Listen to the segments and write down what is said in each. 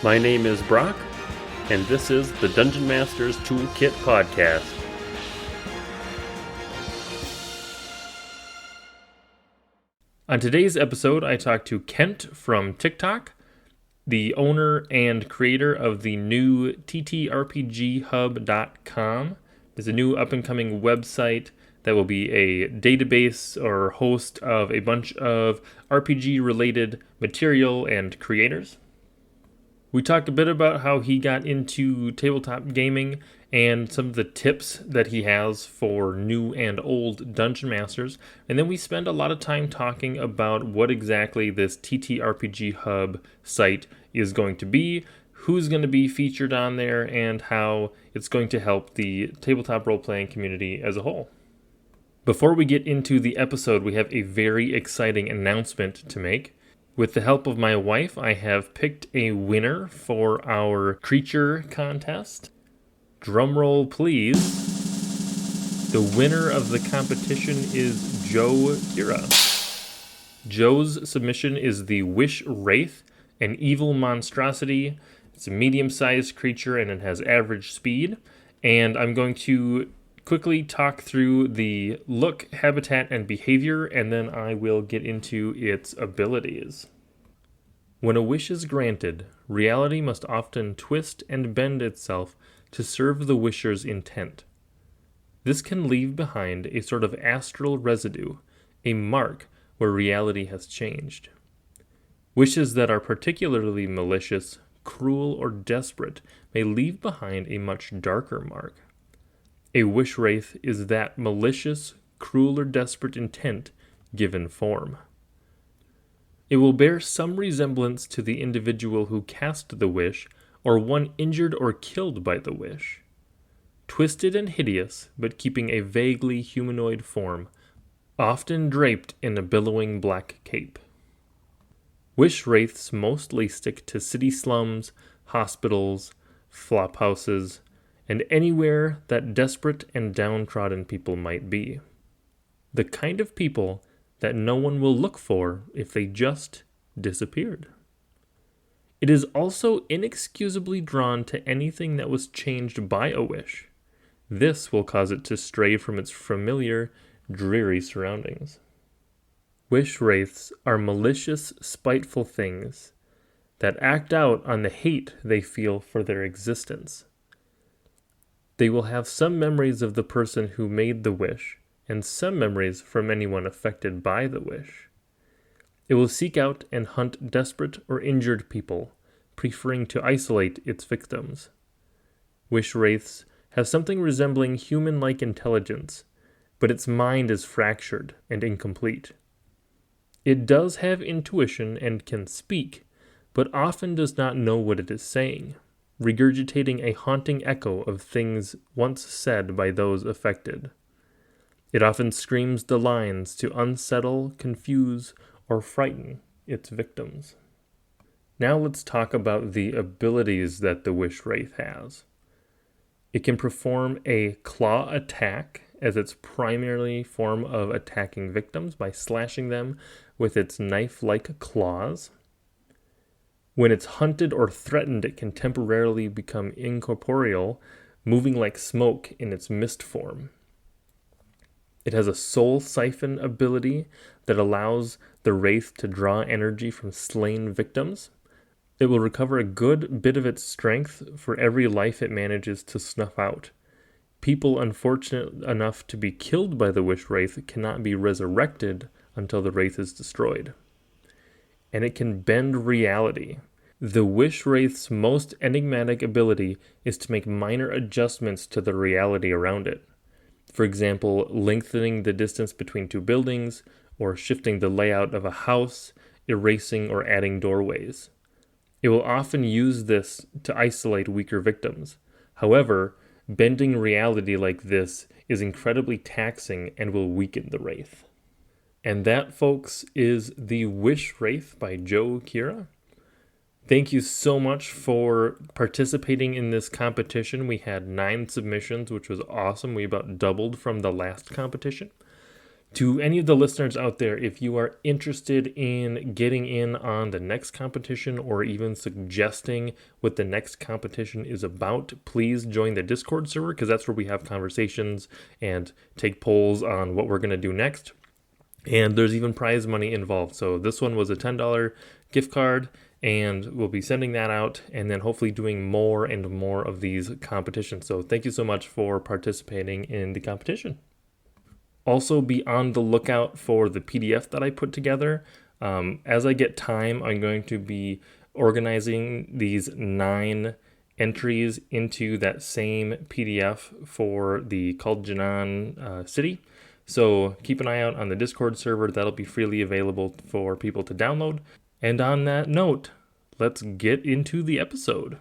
My name is Brock, and this is the Dungeon Master's Toolkit podcast. On today's episode, I talked to Kent from TikTok, the owner and creator of the new TTRPGhub.com. It's a new up-and-coming website that will be a database or host of a bunch of RPG-related material and creators. We talked a bit about how he got into tabletop gaming and some of the tips that he has for new and old Dungeon Masters. And then we spend a lot of time talking about what exactly this TTRPG Hub site is going to be, who's going to be featured on there, and how it's going to help the tabletop role-playing community as a whole. Before we get into the episode, we have a very exciting announcement to make. With the help of my wife, I have picked a winner for our creature contest. Drumroll, please. The winner of the competition is Joe Kira. Joe's submission is the Wish Wraith, an evil monstrosity. It's a medium-sized creature and it has average speed. And I'm going to quickly talk through the look, habitat, and behavior, and then I will get into its abilities. When a wish is granted, reality must often twist and bend itself to serve the wisher's intent. This can leave behind a sort of astral residue, a mark where reality has changed. Wishes that are particularly malicious, cruel, or desperate may leave behind a much darker mark. A wish wraith is that malicious, cruel, or desperate intent given form. It will bear some resemblance to the individual who cast the wish, or one injured or killed by the wish. Twisted and hideous, but keeping a vaguely humanoid form, often draped in a billowing black cape. Wish wraiths mostly stick to city slums, hospitals, flop houses, and anywhere that desperate and downtrodden people might be. The kind of people that no one will look for if they just disappeared. It is also inexcusably drawn to anything that was changed by a wish. This will cause it to stray from its familiar, dreary surroundings. Wish wraiths are malicious, spiteful things that act out on the hate they feel for their existence. They will have some memories of the person who made the wish, and some memories from anyone affected by the wish. It will seek out and hunt desperate or injured people, preferring to isolate its victims. Wish wraiths have something resembling human-like intelligence, but its mind is fractured and incomplete. It does have intuition and can speak, but often does not know what it is saying, regurgitating a haunting echo of things once said by those affected. It often screams the lines to unsettle, confuse, or frighten its victims. Now let's talk about the abilities that the Wish Wraith has. It can perform a claw attack as its primary form of attacking victims by slashing them with its knife-like claws. When it's hunted or threatened, it can temporarily become incorporeal, moving like smoke in its mist form. It has a soul siphon ability that allows the wraith to draw energy from slain victims. It will recover a good bit of its strength for every life it manages to snuff out. People unfortunate enough to be killed by the Wish Wraith cannot be resurrected until the wraith is destroyed. And it can bend reality. The Wish Wraith's most enigmatic ability is to make minor adjustments to the reality around it. For example, lengthening the distance between two buildings, or shifting the layout of a house, erasing or adding doorways. It will often use this to isolate weaker victims. However, bending reality like this is incredibly taxing and will weaken the Wraith. And that, folks, is the Wish Wraith by Joe Kira. Thank you so much for participating in this competition. We had 9 submissions, which was awesome. We about doubled from the last competition. To any of the listeners out there, if you are interested in getting in on the next competition or even suggesting what the next competition is about, please join the Discord server because that's where we have conversations and take polls on what we're going to do next. And there's even prize money involved. So this one was a $10 gift card, and we'll be sending that out and then hopefully doing more and more of these competitions. So thank you so much for participating in the competition. Also, be on the lookout for the PDF that I put together. As I get time, I'm going to be organizing these 9 entries into that same PDF for the Kaljanan city. So keep an eye out on the Discord server. That'll be freely available for people to download. And on that note, let's get into the episode.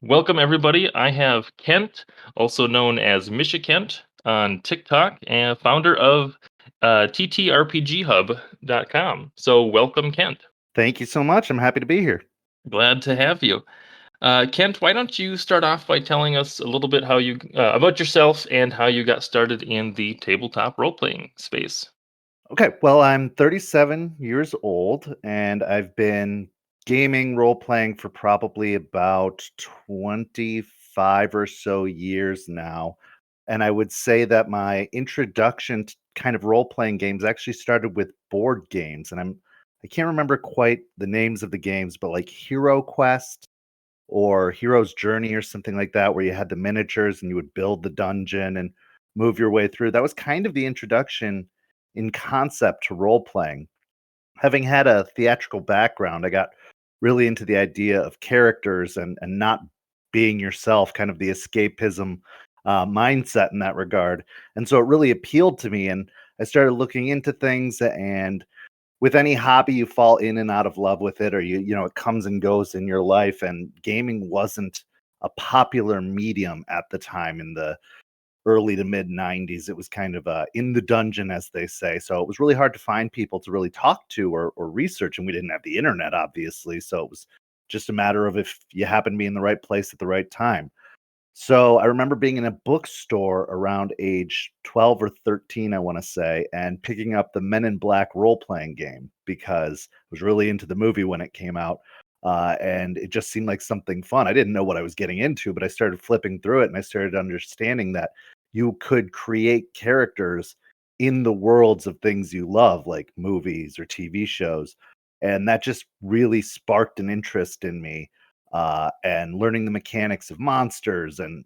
Welcome, everybody. I have Kent, also known as Michikent, on TikTok and founder of TTRPGhub.com. So, welcome, Kent. Thank you so much. I'm happy to be here. Glad to have you. Kent, why don't you start off by telling us a little bit how you about yourself and how you got started in the tabletop role-playing space? Okay, well, I'm 37 years old, and I've been gaming role playing for probably about 25 or so years now. And I would say that my introduction to kind of role playing games actually started with board games. And I can't remember quite the names of the games, but like Hero Quest or Hero's Journey or something like that, where you had the miniatures and you would build the dungeon and move your way through. That was kind of the introduction in concept to role playing. Having had a theatrical background, I got really into the idea of characters and not being yourself, kind of the escapism mindset in that regard. And so it really appealed to me. And I started looking into things, and with any hobby, you fall in and out of love with it, or it comes and goes in your life. And gaming wasn't a popular medium at the time in the early to mid 90s. It was kind of in the dungeon, as they say. So it was really hard to find people to really talk to or research. And we didn't have the internet, obviously. So it was just a matter of if you happen to be in the right place at the right time. So I remember being in a bookstore around age 12 or 13, I want to say, and picking up the Men in Black role playing game because I was really into the movie when it came out. And it just seemed like something fun. I didn't know what I was getting into, but I started flipping through it and I started understanding that you could create characters in the worlds of things you love, like movies or TV shows. And that just really sparked an interest in me, and learning the mechanics of monsters and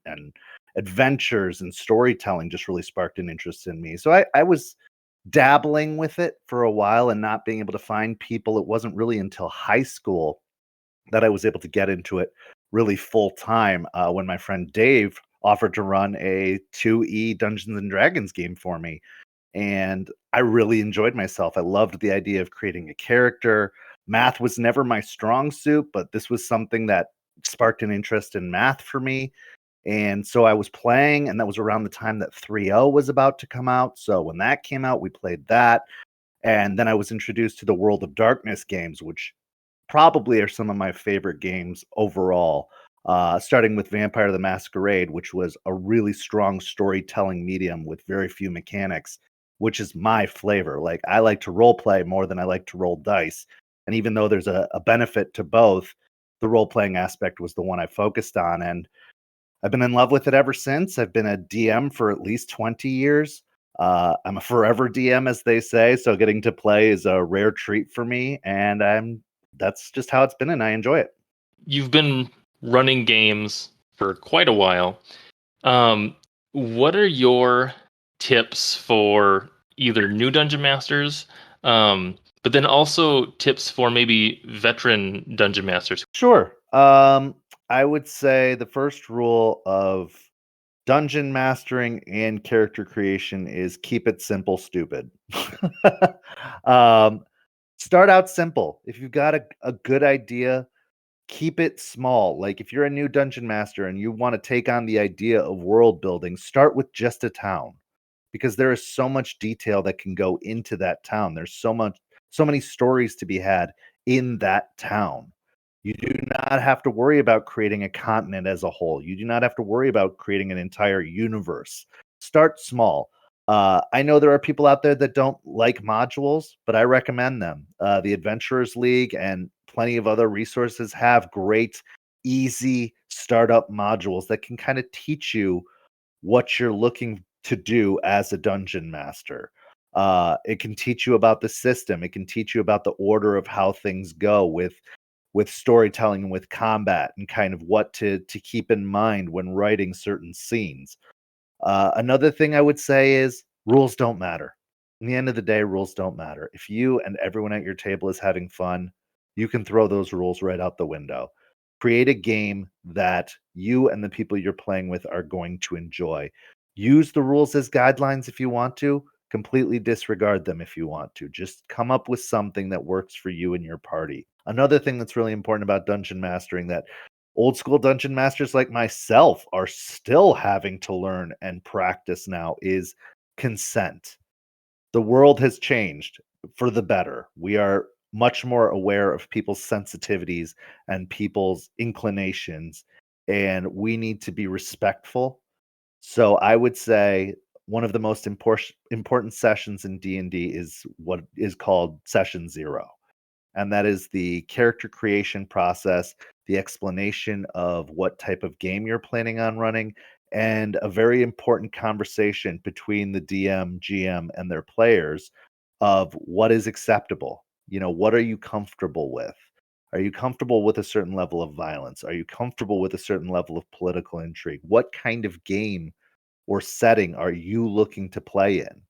adventures and storytelling just really sparked an interest in me. So I was dabbling with it for a while and not being able to find people. It wasn't really until high school that I was able to get into it really full time, when my friend Dave offered to run a 2E Dungeons and Dragons game for me. And I really enjoyed myself. I loved the idea of creating a character. Math was never my strong suit, but this was something that sparked an interest in math for me. And so I was playing, and that was around the time that 3.0 was about to come out. So when that came out, we played that. And then I was introduced to the World of Darkness games, which probably are some of my favorite games overall. Starting with Vampire the Masquerade, which was a really strong storytelling medium with very few mechanics, which is my flavor. Like, I like to role play more than I like to roll dice. And even though there's a benefit to both, the role playing aspect was the one I focused on. And I've been in love with it ever since. I've been a DM for at least 20 years. I'm a forever DM, as they say. So getting to play is a rare treat for me. And that's just how it's been, and I enjoy it. You've been running games for quite a while. What are your tips for either new dungeon masters, but then also tips for maybe veteran dungeon masters? Sure. I would say the first rule of dungeon mastering and character creation is keep it simple, stupid. um, Start out simple. If you've got a good idea, keep it small. Like, if you're a new dungeon master and you want to take on the idea of world building, start with just a town, because there is so much detail that can go into that town. There's so many stories to be had in that town. You do not have to worry about creating a continent as a whole. You do not have to worry about creating an entire universe. Start small. I know there are people out there that don't like modules, but I recommend them. The Adventurers League and plenty of other resources have great, easy startup modules that can kind of teach you what you're looking to do as a dungeon master. It can teach you about the system. It can teach you about the order of how things go with storytelling and with combat and kind of what to keep in mind when writing certain scenes. Another thing I would say is rules don't matter. In the end of the day, rules don't matter. If you and everyone at your table is having fun, you can throw those rules right out the window. Create a game that you and the people you're playing with are going to enjoy. Use the rules as guidelines if you want to, completely disregard them if you want to. Just come up with something that works for you and your party. Another thing that's really important about dungeon mastering that old school dungeon masters like myself are still having to learn and practice now is consent. The world has changed for the better. We are much more aware of people's sensitivities and people's inclinations, and we need to be respectful. So I would say one of the most important sessions in D&D is what is called session 0, and that is the character creation process, the explanation of what type of game you're planning on running, and a very important conversation between the DM, GM, and their players of what is acceptable. What are you comfortable with? Are you comfortable with a certain level of violence? Are you comfortable with a certain level of political intrigue? What kind of game or setting are you looking to play in?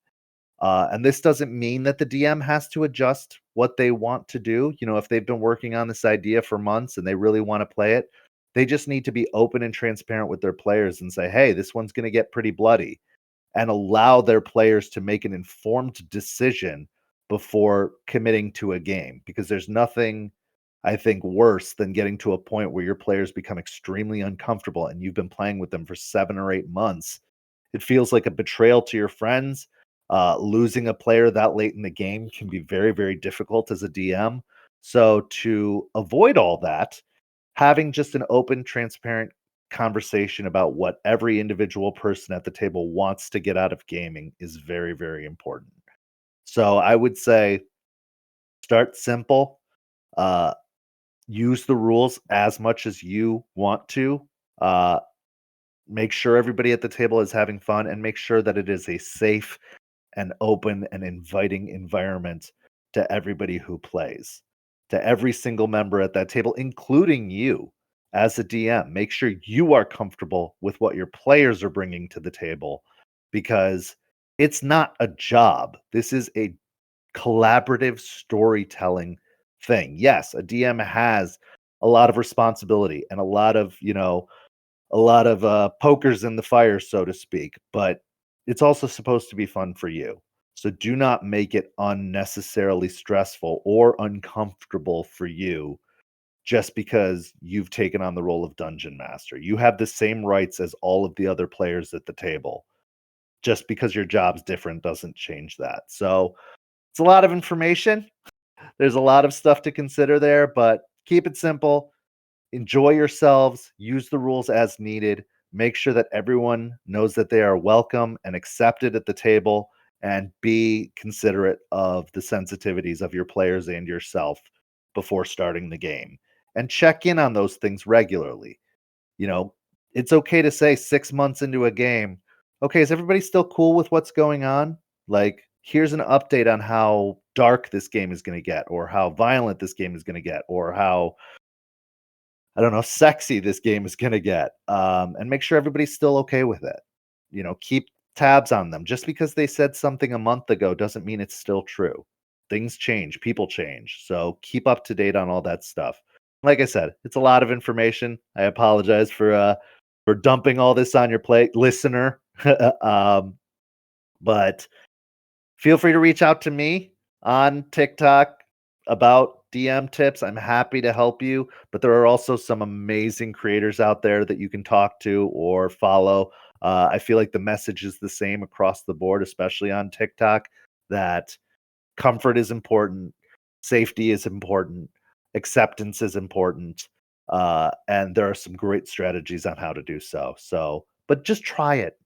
And this doesn't mean that the DM has to adjust what they want to do. If they've been working on this idea for months and they really want to play it, they just need to be open and transparent with their players and say, hey, this one's going to get pretty bloody, and allow their players to make an informed decision before committing to a game. Because there's nothing, I think, worse than getting to a point where your players become extremely uncomfortable and you've been playing with them for 7 or 8 months. It feels like a betrayal to your friends. Losing a player that late in the game can be very, very difficult as a DM. So, to avoid all that, having just an open, transparent conversation about what every individual person at the table wants to get out of gaming is very, very important. So, I would say start simple. Uh, Use the rules as much as you want to. Uh, Make sure everybody at the table is having fun, and make sure that it is a safe and open and inviting environment to everybody who plays, to every single member at that table, including you as a DM. Make sure you are comfortable with what your players are bringing to the table, because it's not a job. This is a collaborative storytelling thing. Yes, a DM has a lot of responsibility and a lot of pokers in the fire, so to speak, but it's also supposed to be fun for you. So do not make it unnecessarily stressful or uncomfortable for you just because you've taken on the role of dungeon master. You have the same rights as all of the other players at the table. Just because your job's different doesn't change that. So it's a lot of information. There's a lot of stuff to consider there, but keep it simple. Enjoy yourselves, use the rules as needed, make sure that everyone knows that they are welcome and accepted at the table, and be considerate of the sensitivities of your players and yourself before starting the game. And check in on those things regularly. You know, it's okay to say 6 months into a game, okay, is everybody still cool with what's going on? Like, here's an update on how dark this game is going to get, or how violent this game is going to get, or how, I don't know, sexy this game is gonna get, and make sure everybody's still okay with it. Keep tabs on them. Just because they said something a month ago doesn't mean it's still true. Things change, people change, so keep up to date on all that stuff. Like I said, it's a lot of information. I apologize for dumping all this on your plate, listener. um, but feel free to reach out to me on TikTok about DM tips. I'm happy to help you, but there are also some amazing creators out there that you can talk to or follow. I feel like the message is the same across the board, especially on TikTok, that comfort is important, safety is important, acceptance is important, and there are some great strategies on how to do so. But just try it.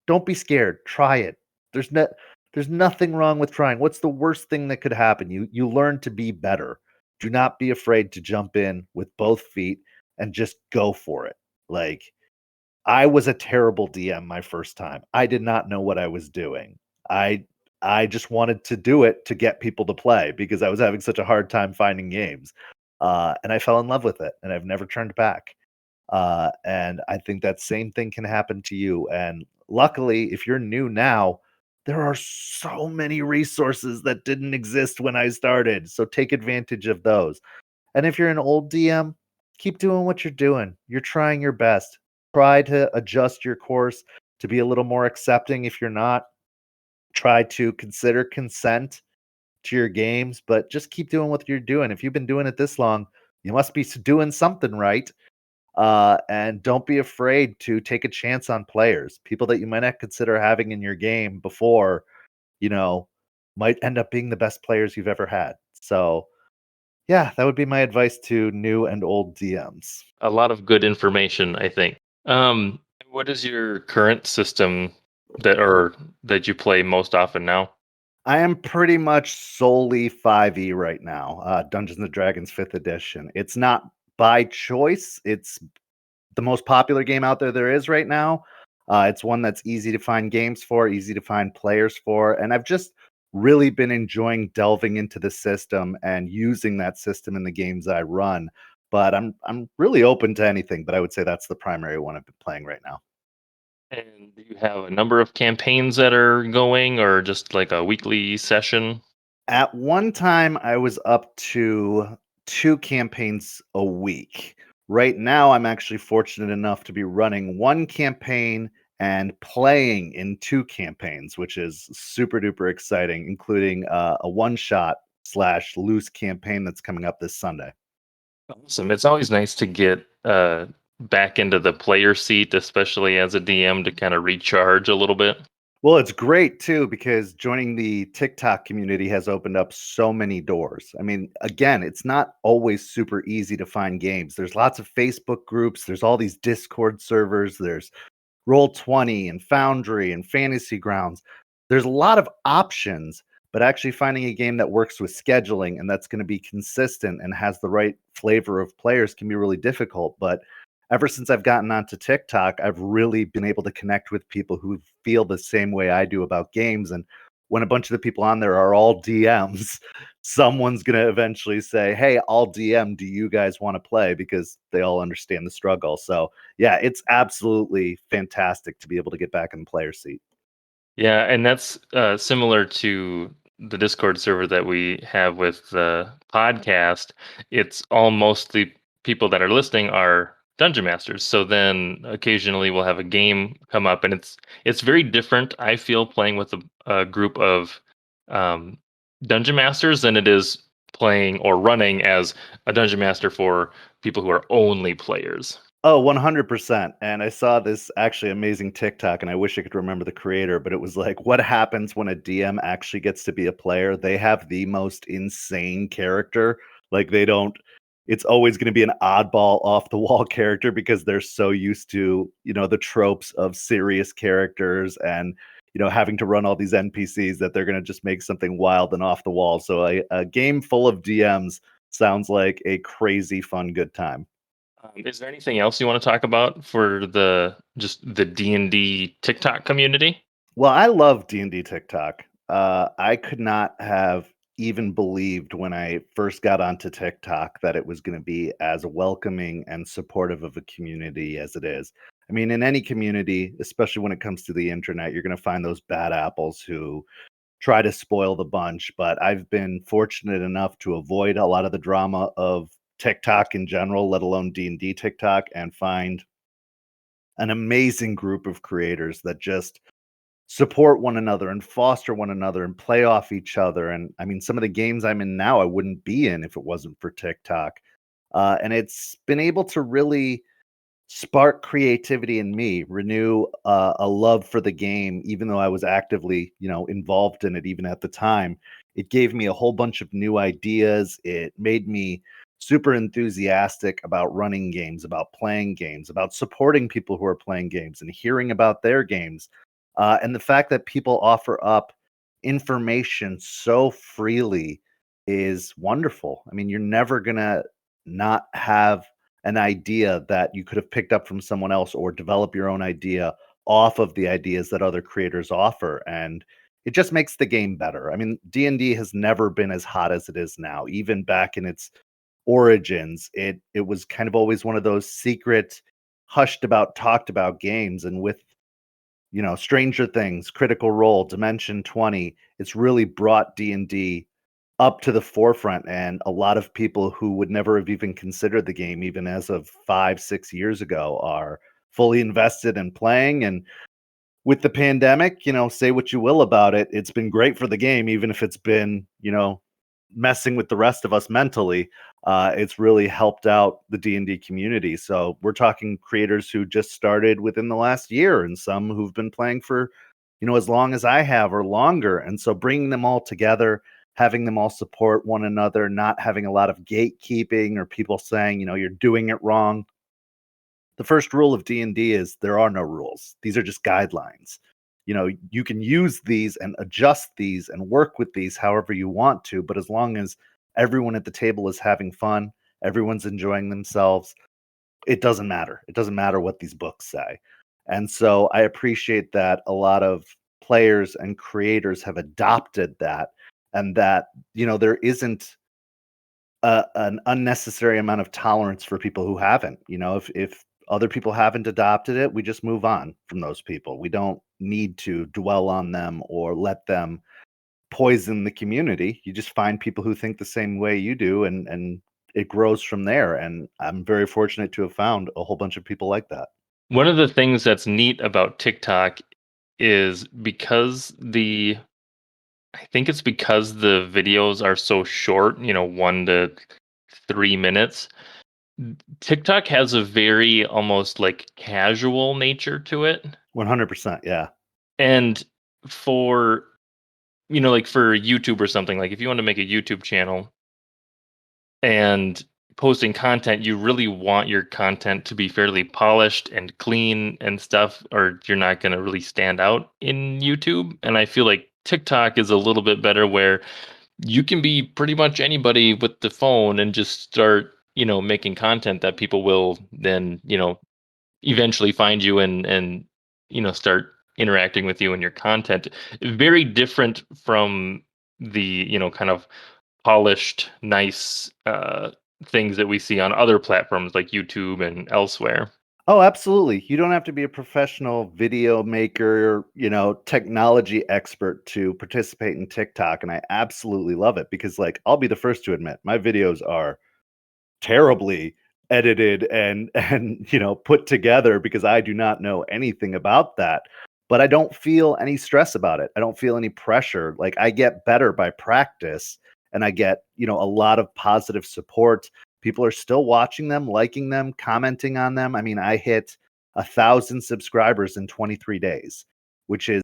Don't be scared. Try it. There's no there's nothing wrong with trying. What's the worst thing that could happen? You learn to be better. Do not be afraid to jump in with both feet and just go for it. Like, I was a terrible DM my first time. I did not know what I was doing. I I just wanted to do it to get people to play because I was having such a hard time finding games. And I fell in love with it and I've never turned back. And I think that same thing can happen to you. And luckily, if you're new now, there are so many resources that didn't exist when I started. So take advantage of those. And if you're an old DM, keep doing what you're doing. You're trying your best. Try to adjust your course to be a little more accepting if you're not. Try to consider consent to your games, but just keep doing what you're doing. If you've been doing it this long, you must be doing something right. And don't be afraid to take a chance on players. People that you might not consider having in your game before, you know, might end up being the best players you've ever had. So, yeah, that would be my advice to new and old DMs. A lot of good information, I think. Um, what is your current system that you play most often now? I am pretty much solely 5e right now, Dungeons and Dragons 5th edition. It's not by choice. It's the most popular game out there is right now. It's one that's easy to find games for, easy to find players for, and I've just really been enjoying delving into the system and using that system in the games I run. But I'm really open to anything, but I would say that's the primary one I've been playing right now. And do you have a number of campaigns that are going, or just like a weekly session? At one time, I was up to 2 campaigns a week. Right now, I'm actually fortunate enough to be running 1 campaign and playing in 2 campaigns, which is super duper exciting, including, a one-shot slash loose campaign that's coming up this Sunday. Awesome. It's always nice to get back into the player seat, especially as a DM, to kind of recharge a little bit. Well, it's great too because joining the TikTok community has opened up so many doors. I mean, again, it's not always super easy to find games. There's lots of Facebook groups, there's all these Discord servers, there's Roll20 and Foundry and Fantasy Grounds. There's a lot of options, but actually finding a game that works with scheduling and that's going to be consistent and has the right flavor of players can be really difficult. But ever since I've gotten onto TikTok, I've really been able to connect with people who feel the same way I do about games. And when a bunch of the people on there are all DMs, someone's going to eventually say, "Hey, I'll DM. Do you guys want to play?" Because they all understand the struggle. So, yeah, it's absolutely fantastic to be able to get back in the player seat. Yeah, and that's similar to the Discord server that we have with the podcast. It's all mostly people that are listening are dungeon masters. So then occasionally we'll have a game come up, and it's very different. I feel playing with a group of um, dungeon masters than it is playing or running as a dungeon master for people who are only players. Oh, 100%. And I saw this actually amazing TikTok, and I wish I could remember the creator, but it was like, what happens when a DM actually gets to be a player? They have the most insane character. Like, they don't, it's always going to be an oddball, off the wall character because they're so used to, the tropes of serious characters and, having to run all these NPCs that they're going to just make something wild and off the wall. So a game full of DMs sounds like a crazy, fun, good time. Is there anything else you want to talk about for the D&D TikTok community? Well, I love D&D TikTok. I could not have even believed when I first got onto TikTok that it was going to be as welcoming and supportive of a community as it is. I mean, in any community, especially when it comes to the internet, you're going to find those bad apples who try to spoil the bunch. But I've been fortunate enough to avoid a lot of the drama of TikTok in general, let alone D&D TikTok, and find an amazing group of creators that just support one another and foster one another and play off each other. And I mean, some of the games I'm in now, I wouldn't be in if it wasn't for TikTok. And it's been able to really spark creativity in me, renew a love for the game, even though I was actively, involved in it, even at the time. It gave me a whole bunch of new ideas. It made me super enthusiastic about running games, about playing games, about supporting people who are playing games and hearing about their games. And the fact that people offer up information so freely is wonderful. I mean, you're never gonna not have an idea that you could have picked up from someone else or develop your own idea off of the ideas that other creators offer, and it just makes the game better. I mean, D&D has never been as hot as it is now. Even back in its origins, it was kind of always one of those secret, hushed about, talked about games, and with Stranger Things, Critical Role, Dimension 20, it's really brought D&D up to the forefront, and a lot of people who would never have even considered the game, even as of 5, 6 years ago, are fully invested in playing. And with the pandemic, say what you will about it, it's been great for the game, even if it's been, messing with the rest of us mentally. It's really helped out the D&D community. So we're talking creators who just started within the last year, and some who've been playing for, as long as I have or longer. And so bringing them all together, having them all support one another, not having a lot of gatekeeping or people saying, you're doing it wrong. The first rule of D&D is there are no rules. These are just guidelines. You can use these and adjust these and work with these however you want to, but as long as everyone at the table is having fun, everyone's enjoying themselves, it doesn't matter. It doesn't matter what these books say. And so I appreciate that a lot of players and creators have adopted that, and that, there isn't an unnecessary amount of tolerance for people who haven't. If other people haven't adopted it, we just move on from those people. We don't need to dwell on them or let them poison the community. You just find people who think the same way you do, and it grows from there. And I'm very fortunate to have found a whole bunch of people like that. One of the things that's neat about TikTok is I think it's because the videos are so short, 1 to 3 minutes. TikTok has a very almost like casual nature to it. 100%. Yeah. And for, like for YouTube or something, like if you want to make a YouTube channel and posting content, you really want your content to be fairly polished and clean and stuff, or you're not going to really stand out in YouTube. And I feel like TikTok is a little bit better where you can be pretty much anybody with the phone and just start, making content that people will then, eventually find you and start interacting with you and your content. Very different from the, kind of polished, nice things that we see on other platforms like YouTube and elsewhere. Oh, absolutely. You don't have to be a professional video maker, technology expert to participate in TikTok. And I absolutely love it because, like, I'll be the first to admit my videos are terribly edited and put together because I do not know anything about that. But I don't feel any stress about it. I don't feel any pressure. Like, I get better by practice, and I get, a lot of positive support. People are still watching them, liking them, commenting on them. I mean, I hit 1,000 subscribers in 23 days, which is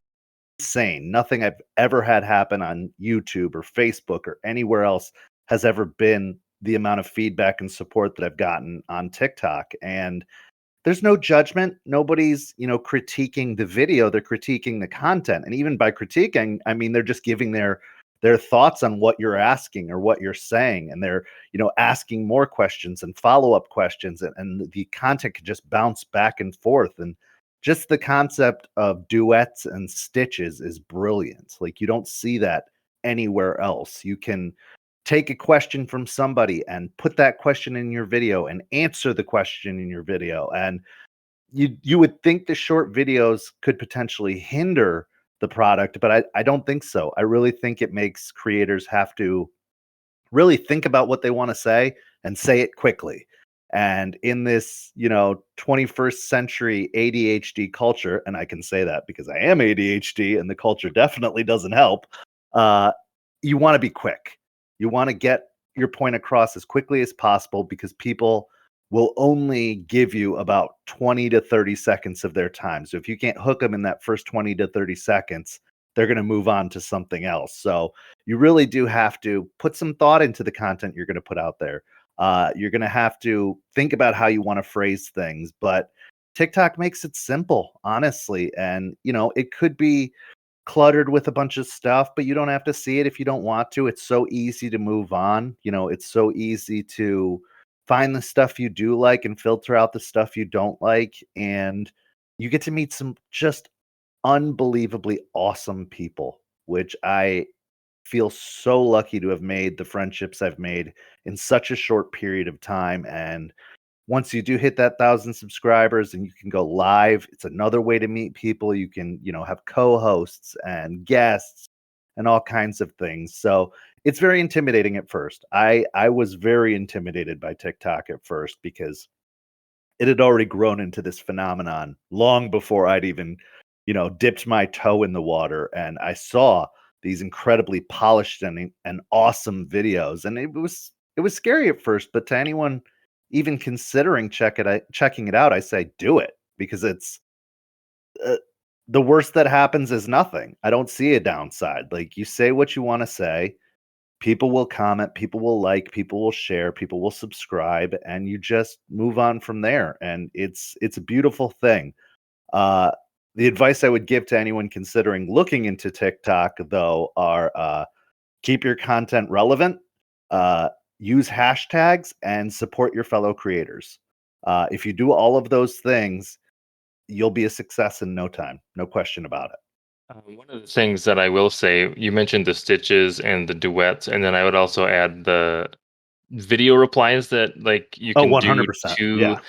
insane. Nothing I've ever had happen on YouTube or Facebook or anywhere else has ever been the amount of feedback and support that I've gotten on TikTok. And there's no judgment. Nobody's, critiquing the video. They're critiquing the content. And even by critiquing, I mean, they're just giving their thoughts on what you're asking or what you're saying. And they're, asking more questions and follow-up questions. And the content can just bounce back and forth. And just the concept of duets and stitches is brilliant. Like, you don't see that anywhere else. You can take a question from somebody and put that question in your video and answer the question in your video. And you would think the short videos could potentially hinder the product, but I don't think so. I really think it makes creators have to really think about what they want to say and say it quickly. And in this, 21st century ADHD culture, and I can say that because I am ADHD and the culture definitely doesn't help, uh, you want to be quick. You want to get your point across as quickly as possible because people will only give you about 20 to 30 seconds of their time. So if you can't hook them in that first 20 to 30 seconds, they're going to move on to something else. So you really do have to put some thought into the content you're going to put out there. You're going to have to think about how you want to phrase things, but TikTok makes it simple, honestly, and, it could be cluttered with a bunch of stuff, but you don't have to see it if you don't want to. It's so easy to move on. It's so easy to find the stuff you do like and filter out the stuff you don't like. And you get to meet some just unbelievably awesome people, which I feel so lucky to have made the friendships I've made in such a short period of time. And once you do hit that 1,000 subscribers and you can go live, it's another way to meet people. You can, have co-hosts and guests and all kinds of things. So it's very intimidating at first. I was very intimidated by TikTok at first because it had already grown into this phenomenon long before I'd even, dipped my toe in the water. And I saw these incredibly polished and awesome videos. And it was scary at first, but to anyone even considering checking it out, I say do it because it's uh, the worst that happens is nothing. I don't see a downside. Like you say what you want to say, people will comment, people will like, people will share, people will subscribe, and you just move on from there. And it's a beautiful thing. Uh, the advice I would give to anyone considering looking into TikTok, though, are keep your content relevant, uh, use hashtags, and support your fellow creators. If you do all of those things, you'll be a success in no time. No question about it. One of the things that I will say, you mentioned the stitches and the duets, and then I would also add the video replies that like you Oh, can do 100%. to Yeah.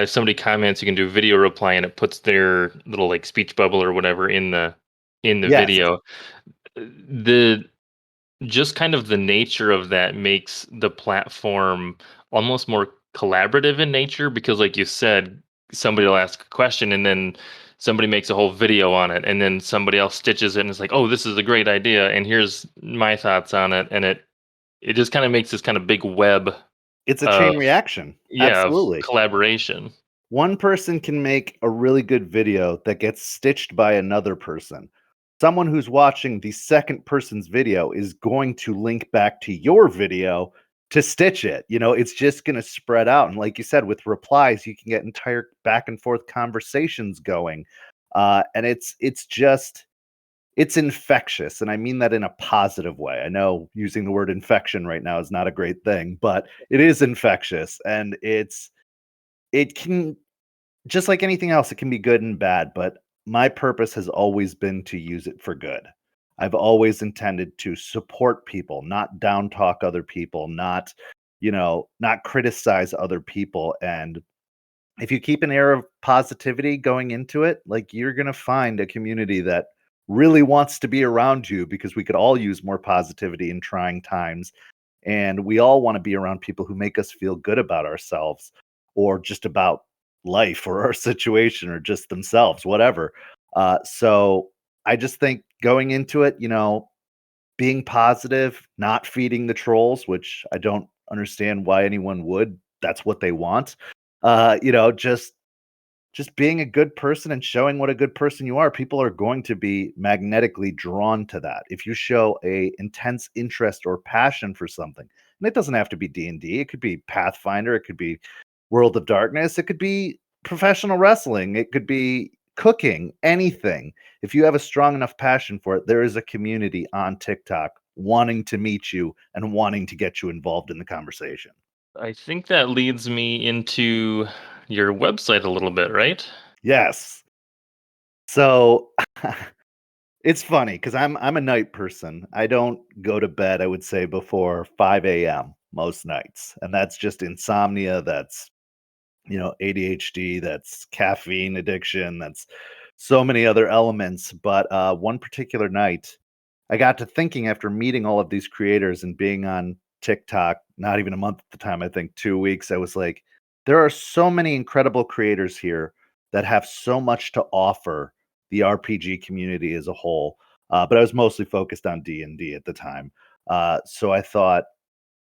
if somebody comments, you can do video reply and it puts their little like speech bubble or whatever in the Yes. video. The just kind of the nature of that makes the platform almost more collaborative in nature because like you said, somebody will ask a question and then somebody makes a whole video on it and then somebody else stitches it and it's like, oh, this is a great idea and here's my thoughts on it, and it just kind of makes this kind of big web It's a of, chain reaction. yeah, of Absolutely. collaboration. One person can make a really good video that gets stitched by another person. Someone who's watching the second person's video is going to link back to your video to stitch it. It's just going to spread out. And like you said, with replies, you can get entire back and forth conversations going. And it's infectious. And I mean that in a positive way. I know using the word infection right now is not a great thing, but it is infectious. And it can, just like anything else, it can be good and bad, but my purpose has always been to use it for good. I've always intended to support people, not down talk other people, not criticize other people. And if you keep an air of positivity going into it, like you're going to find a community that really wants to be around you because we could all use more positivity in trying times. And we all want to be around people who make us feel good about ourselves or just about life or our situation or just themselves, whatever. So I just think going into it, being positive, not feeding the trolls, which I don't understand why anyone would. That's what they want. Just being a good person and showing what a good person you are, people are going to be magnetically drawn to that. If you show a intense interest or passion for something, and it doesn't have to be D&D, it could be Pathfinder, it could be World of Darkness, it could be professional wrestling, it could be cooking, anything. If you have a strong enough passion for it, there is a community on TikTok wanting to meet you and wanting to get you involved in the conversation. I think that leads me into your website a little bit, right? Yes. So it's funny because I'm a night person. I don't go to bed, I would say, before 5 a.m. most nights, and that's just insomnia, that's, ADHD, that's caffeine addiction, that's so many other elements, but, one particular night, I got to thinking after meeting all of these creators and being on TikTok, not even a month at the time, I think 2 weeks, I was like, "There are so many incredible creators here that have so much to offer the RPG community as a whole," but I was mostly focused on D&D at the time. So I thought,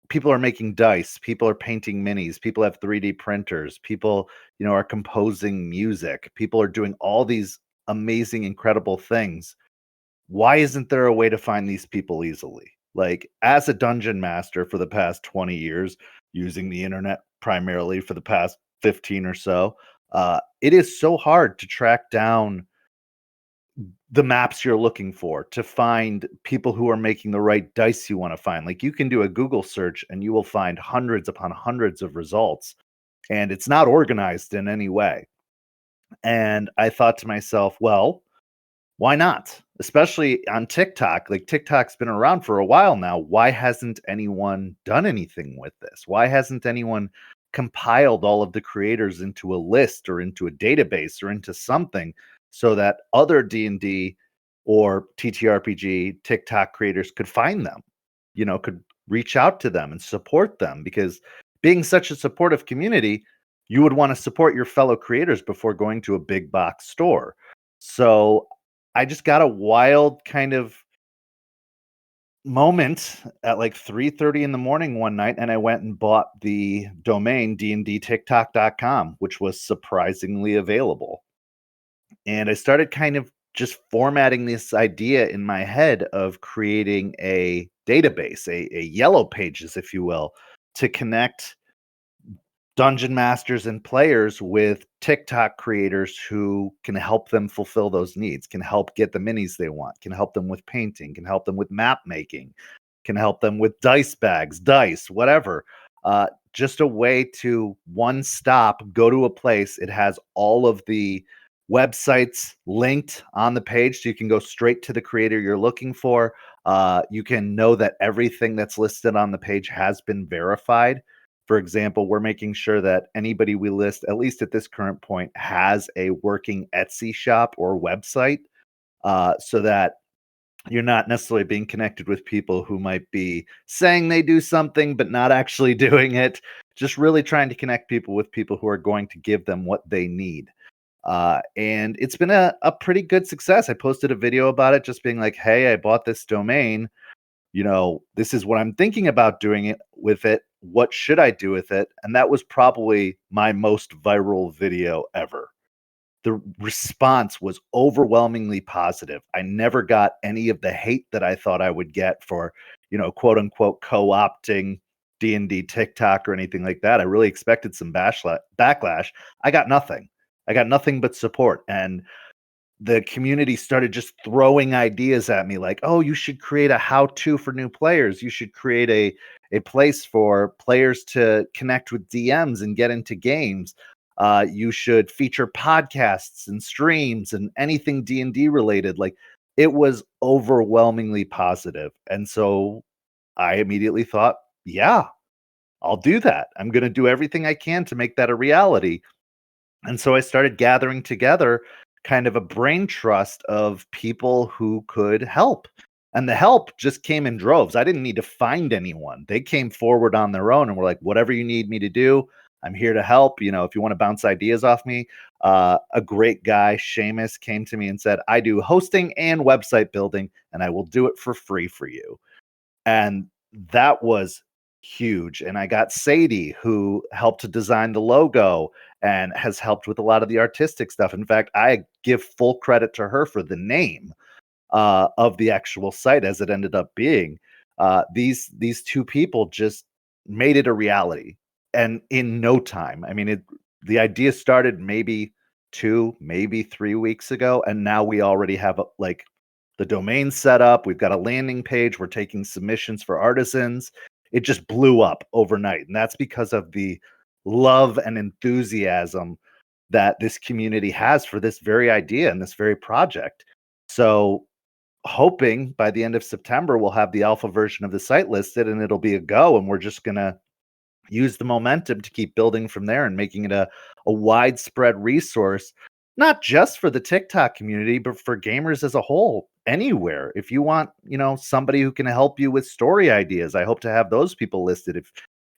people are making dice, people are painting minis, people have 3D printers, people, are composing music, people are doing all these amazing, incredible things. Why isn't there a way to find these people easily? Like, as a dungeon master for the past 20 years, using the internet primarily for the past 15 or so, It is so hard to track down the maps you're looking for, to find people who are making the right dice you want to find. Like, you can do a Google search and you will find hundreds upon hundreds of results, and it's not organized in any way. And I thought to myself, well, why not? Especially on TikTok. Like, TikTok's been around for a while now. Why hasn't anyone done anything with this? Why hasn't anyone compiled all of the creators into a list or into a database or into something so that other D&D or TTRPG TikTok creators could find them, could reach out to them and support them? Because being such a supportive community, you would want to support your fellow creators before going to a big box store. So I just got a wild kind of moment at like 3:30 in the morning one night, and I went and bought the domain dndtiktok.com, which was surprisingly available. And I started kind of just formatting this idea in my head of creating a database, a yellow pages, if you will, to connect dungeon masters and players with TikTok creators who can help them fulfill those needs, can help get the minis they want, can help them with painting, can help them with map making, can help them with dice bags, dice, whatever. Just a way to one stop, go to a place. It has all of the websites linked on the page, so you can go straight to the creator you're looking for. You can know that everything that's listed on the page has been verified. For example, we're making sure that anybody we list, at least at this current point, has a working Etsy shop or website, so that you're not necessarily being connected with people who might be saying they do something but not actually doing it. Just really trying to connect people with people who are going to give them what they need. And it's been a pretty good success. I posted a video about it, just being like, hey, I bought this domain. This is what I'm thinking about doing it with it. What should I do with it? And that was probably my most viral video ever. The response was overwhelmingly positive. I never got any of the hate that I thought I would get for, quote unquote, co-opting D&D TikTok or anything like that. I really expected some backlash. I got nothing. I got nothing but support. And the community started just throwing ideas at me like, oh, you should create a how-to for new players. You should create a place for players to connect with DMs and get into games. You should feature podcasts and streams and anything D&D related. Like, it was overwhelmingly positive. And so I immediately thought, yeah, I'll do that. I'm going to do everything I can to make that a reality. And so I started gathering together kind of a brain trust of people who could help. And the help just came in droves. I didn't need to find anyone. They came forward on their own and were like, whatever you need me to do, I'm here to help. If you want to bounce ideas off me. A great guy, Seamus, came to me and said, I do hosting and website building, and I will do it for free for you. And that was huge. And I got Sadie, who helped to design the logo and has helped with a lot of the artistic stuff. In fact, I give full credit to her for the name of the actual site as it ended up being. These two people just made it a reality, and in no time. I mean, the idea started maybe 2, maybe 3 weeks ago, and now we already have like the domain set up. We've got a landing page. We're taking submissions for artisans. It just blew up overnight, and that's because of the love and enthusiasm that this community has for this very idea and this very project. So, hoping by the end of September, we'll have the alpha version of the site listed and it'll be a go. And we're just going to use the momentum to keep building from there and making it a widespread resource, not just for the TikTok community, but for gamers as a whole, anywhere. If you want, somebody who can help you with story ideas, I hope to have those people listed. If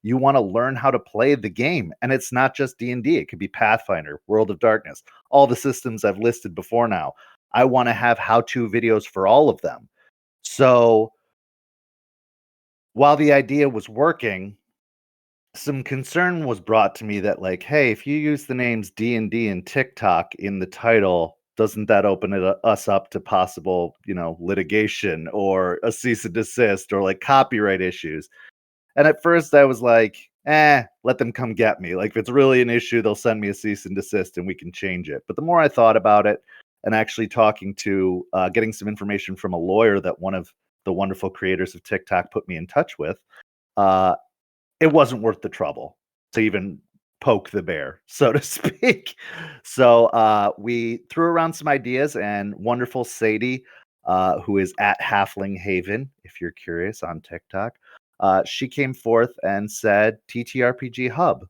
you want to learn how to play the game, and it's not just D&D, it could be Pathfinder, World of Darkness, all the systems I've listed before now. I want to have how-to videos for all of them. So while the idea was working, some concern was brought to me that, like, hey, if you use the names D&D and TikTok in the title, doesn't that open us up to possible, litigation or a cease and desist or like copyright issues? And at first I was like, let them come get me. Like if it's really an issue, they'll send me a cease and desist and we can change it. But the more I thought about it and actually talking to getting some information from a lawyer that one of the wonderful creators of TikTok put me in touch with, uh, it wasn't worth the trouble to even poke the bear, so to speak. So we threw around some ideas, and wonderful Sadie, who is at Halfling Haven, if you're curious on TikTok, she came forth and said TTRPG Hub,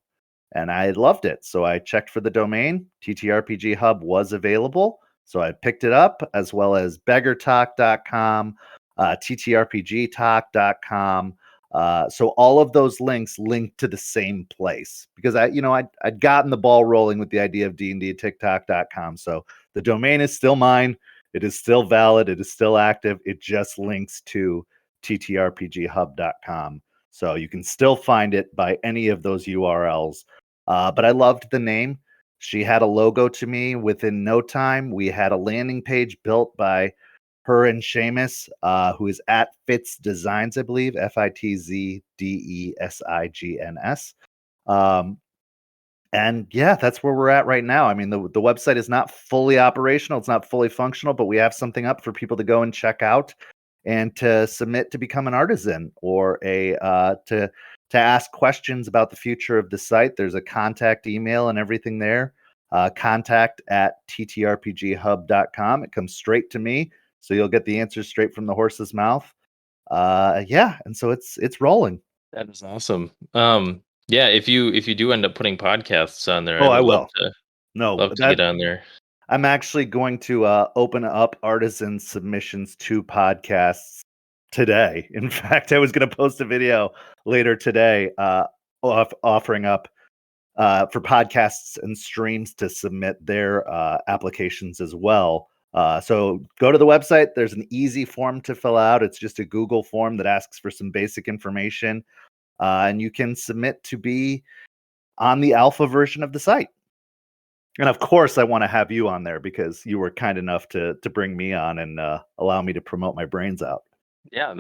and I loved it. So I checked for the domain. TTRPG Hub was available. So I picked it up, as well as beggartalk.com, ttrpgtalk.com. So all of those links link to the same place because I'd gotten the ball rolling with the idea of D&D TikTok.com. So the domain is still mine. It is still valid. It is still active. It just links to ttrpghub.com. So you can still find it by any of those URLs. But I loved the name. She had a logo to me within no time. We had a landing page built by her and Seamus, who is at Fitz Designs, I believe, FITZDESIGNS. And yeah, that's where we're at right now. I mean, the website is not fully operational, it's not fully functional, but we have something up for people to go and check out and to submit to become an artisan or to ask questions about the future of the site. There's a contact email and everything there. Contact at ttrpghub.com. It comes straight to me, so you'll get the answers straight from the horse's mouth. Yeah, and so it's rolling. That is awesome. Yeah, if you do end up putting podcasts on there, I Oh, I would will. No, love to get on there. I'm actually going to open up artisan submissions to podcasts today. In fact, I was going to post a video later today offering up for podcasts and streams to submit their applications as well. So go to the website. There's an easy form to fill out. It's just a Google form that asks for some basic information. And you can submit to be on the alpha version of the site. And of course, I want to have you on there because you were kind enough to bring me on and allow me to promote my brains out. Yeah, and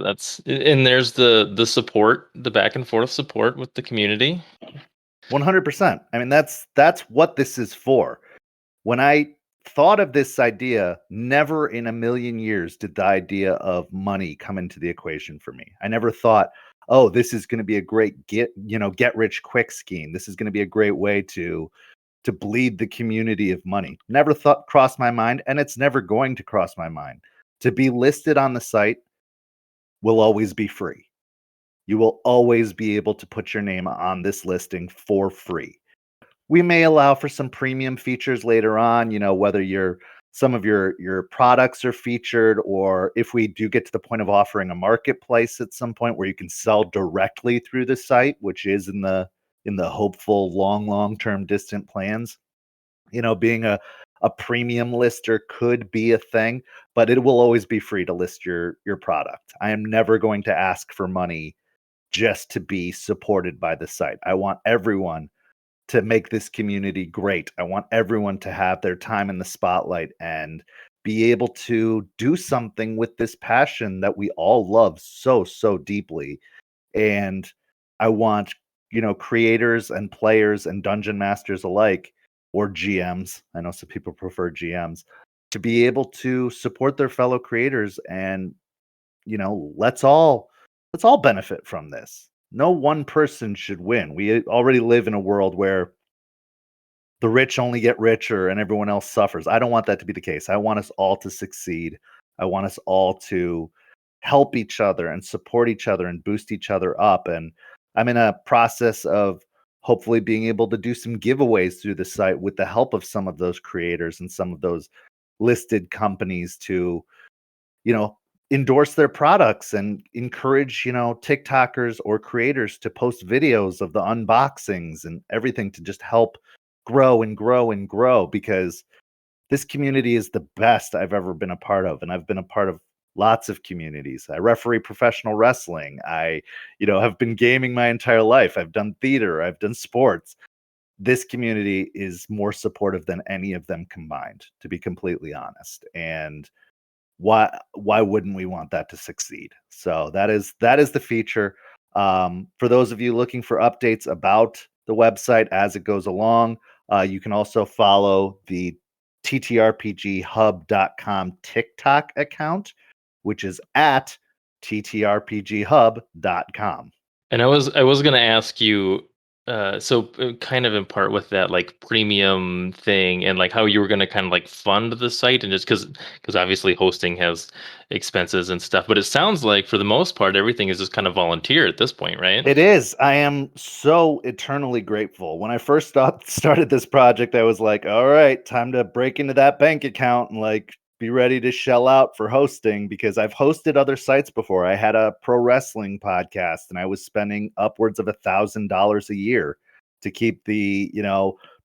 there's the support, the back and forth support with the community. 100%. I mean, that's what this is for. When I thought of this idea, never in a million years did the idea of money come into the equation for me. I never thought, oh, this is going to be a great get rich quick scheme. This is going to be a great way to bleed the community of money. Never thought crossed my mind, and it's never going to cross my mind. To be listed on the site will always be free. You will always be able to put your name on this listing for free. We may allow for some premium features later on, whether some of your products are featured, or if we do get to the point of offering a marketplace at some point where you can sell directly through the site, which is in the hopeful long-term distant plans. Being a premium lister could be a thing, but it will always be free to list your product. I am never going to ask for money just to be supported by the site. I want everyone to make this community great. I want everyone to have their time in the spotlight and be able to do something with this passion that we all love so deeply. And I want, creators and players and dungeon masters alike, or GMs, I know some people prefer GMs, to be able to support their fellow creators and, let's all benefit from this. No one person should win. We already live in a world where the rich only get richer and everyone else suffers. I don't want that to be the case. I want us all to succeed. I want us all to help each other and support each other and boost each other up. And I'm in a process of hopefully being able to do some giveaways through the site with the help of some of those creators and some of those listed companies to, you know, endorse their products and encourage, TikTokers or creators to post videos of the unboxings and everything to just help grow and grow and grow, because this community is the best I've ever been a part of. And I've been a part of lots of communities. I referee professional wrestling. I, have been gaming my entire life. I've done theater. I've done sports. This community is more supportive than any of them combined, to be completely honest. And why wouldn't we want that to succeed? So that is the feature. For those of you looking for updates about the website as it goes along, you can also follow the TTRPGHub.com TikTok account, which is at TTRPGHub.com. And I was gonna ask you, kind of in part with that like premium thing and like how you were gonna kind of like fund the site and just because obviously hosting has expenses and stuff, but it sounds like for the most part everything is just kind of volunteer at this point, right? It is. I am so eternally grateful. When I first started this project, I was like, all right, time to break into that bank account and like be ready to shell out for hosting because I've hosted other sites before. I had a pro wrestling podcast and I was spending upwards of $1,000 a year to keep the,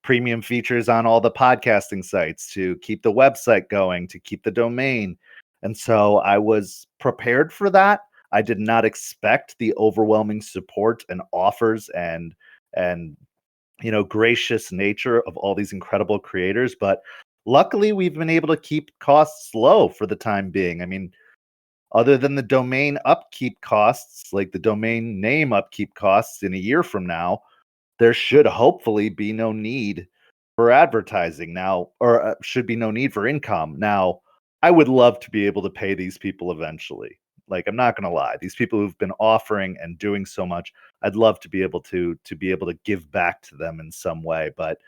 premium features on all the podcasting sites, to keep the website going, to keep the domain. And so I was prepared for that. I did not expect the overwhelming support and offers and gracious nature of all these incredible creators, but luckily we've been able to keep costs low for the time being. I mean, other than the domain upkeep costs, like the domain name upkeep costs in a year from now, there should hopefully be no need for advertising now, or should be no need for income. Now, I would love to be able to pay these people eventually. Like, I'm not going to lie, these people who've been offering and doing so much, I'd love to be able to give back to them in some way. But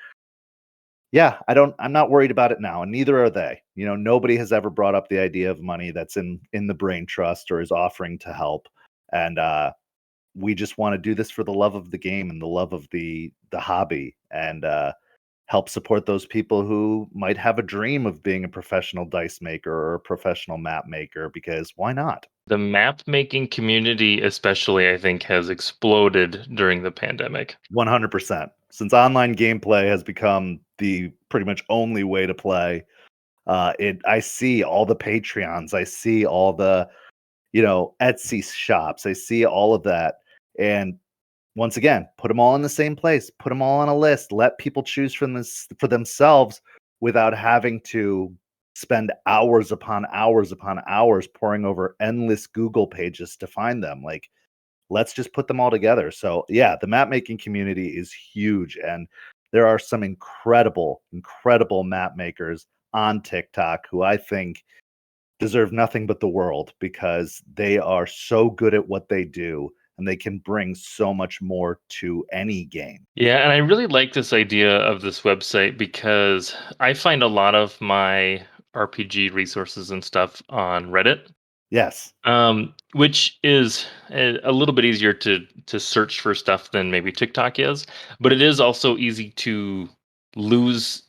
yeah, I'm not worried about it now, and neither are they. Nobody has ever brought up the idea of money that's in the brain trust or is offering to help. And we just want to do this for the love of the game and the love of the hobby, and help support those people who might have a dream of being a professional dice maker or a professional map maker, because why not? The map making community especially I think has exploded during the pandemic. 100%. Since online gameplay has become the pretty much only way to play, I see all the Patreons, I see all the Etsy shops, I see all of that, and once again, put them all in the same place, put them all on a list, let people choose from this for themselves without having to spend hours upon hours upon hours poring over endless Google pages to find them. Like, let's just put them all together. So yeah, the map making community is huge, and there are some incredible map makers on TikTok who I think deserve nothing but the world, because they are so good at what they do and they can bring so much more to any game. Yeah, and I really like this idea of this website because I find a lot of my RPG resources and stuff on Reddit, Yes, which is a little bit easier to search for stuff than maybe TikTok is, but it is also easy to lose,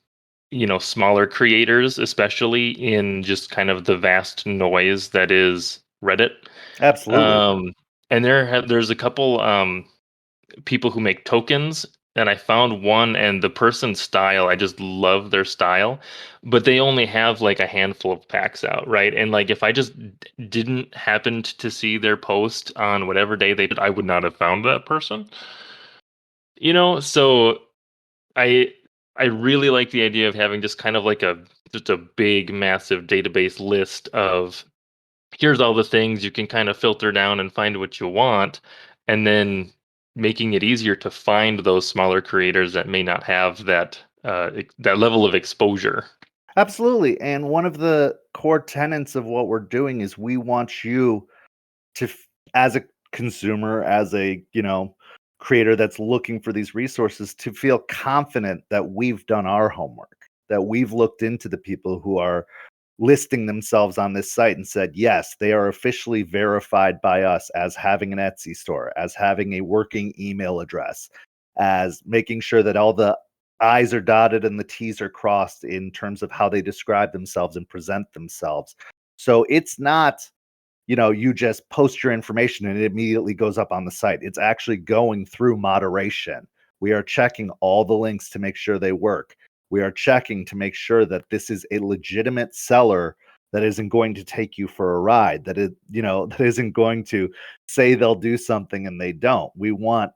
smaller creators, especially in just kind of the vast noise that is Reddit. absolutely. Um, and there's a couple people who make tokens, and I found one, and the person's style, I just love their style, but they only have like a handful of packs out, right? And like if I just didn't happen to see their post on whatever day they did, I would not have found that person. So I I really like the idea of having just kind of like a big massive database list of here's all the things you can kind of filter down and find what you want, and then making it easier to find those smaller creators that may not have that level of exposure. Absolutely. And one of the core tenets of what we're doing is we want you to as a consumer, as a creator that's looking for these resources, to feel confident that we've done our homework, that we've looked into the people who are listing themselves on this site and said, yes, they are officially verified by us as having an Etsy store, as having a working email address, as making sure that all the I's are dotted and the T's are crossed in terms of how they describe themselves and present themselves. So it's not, you just post your information and it immediately goes up on the site. It's actually going through moderation. We are checking all the links to make sure they work. We are checking to make sure that this is a legitimate seller that isn't going to take you for a ride, that isn't going to say they'll do something and they don't. We want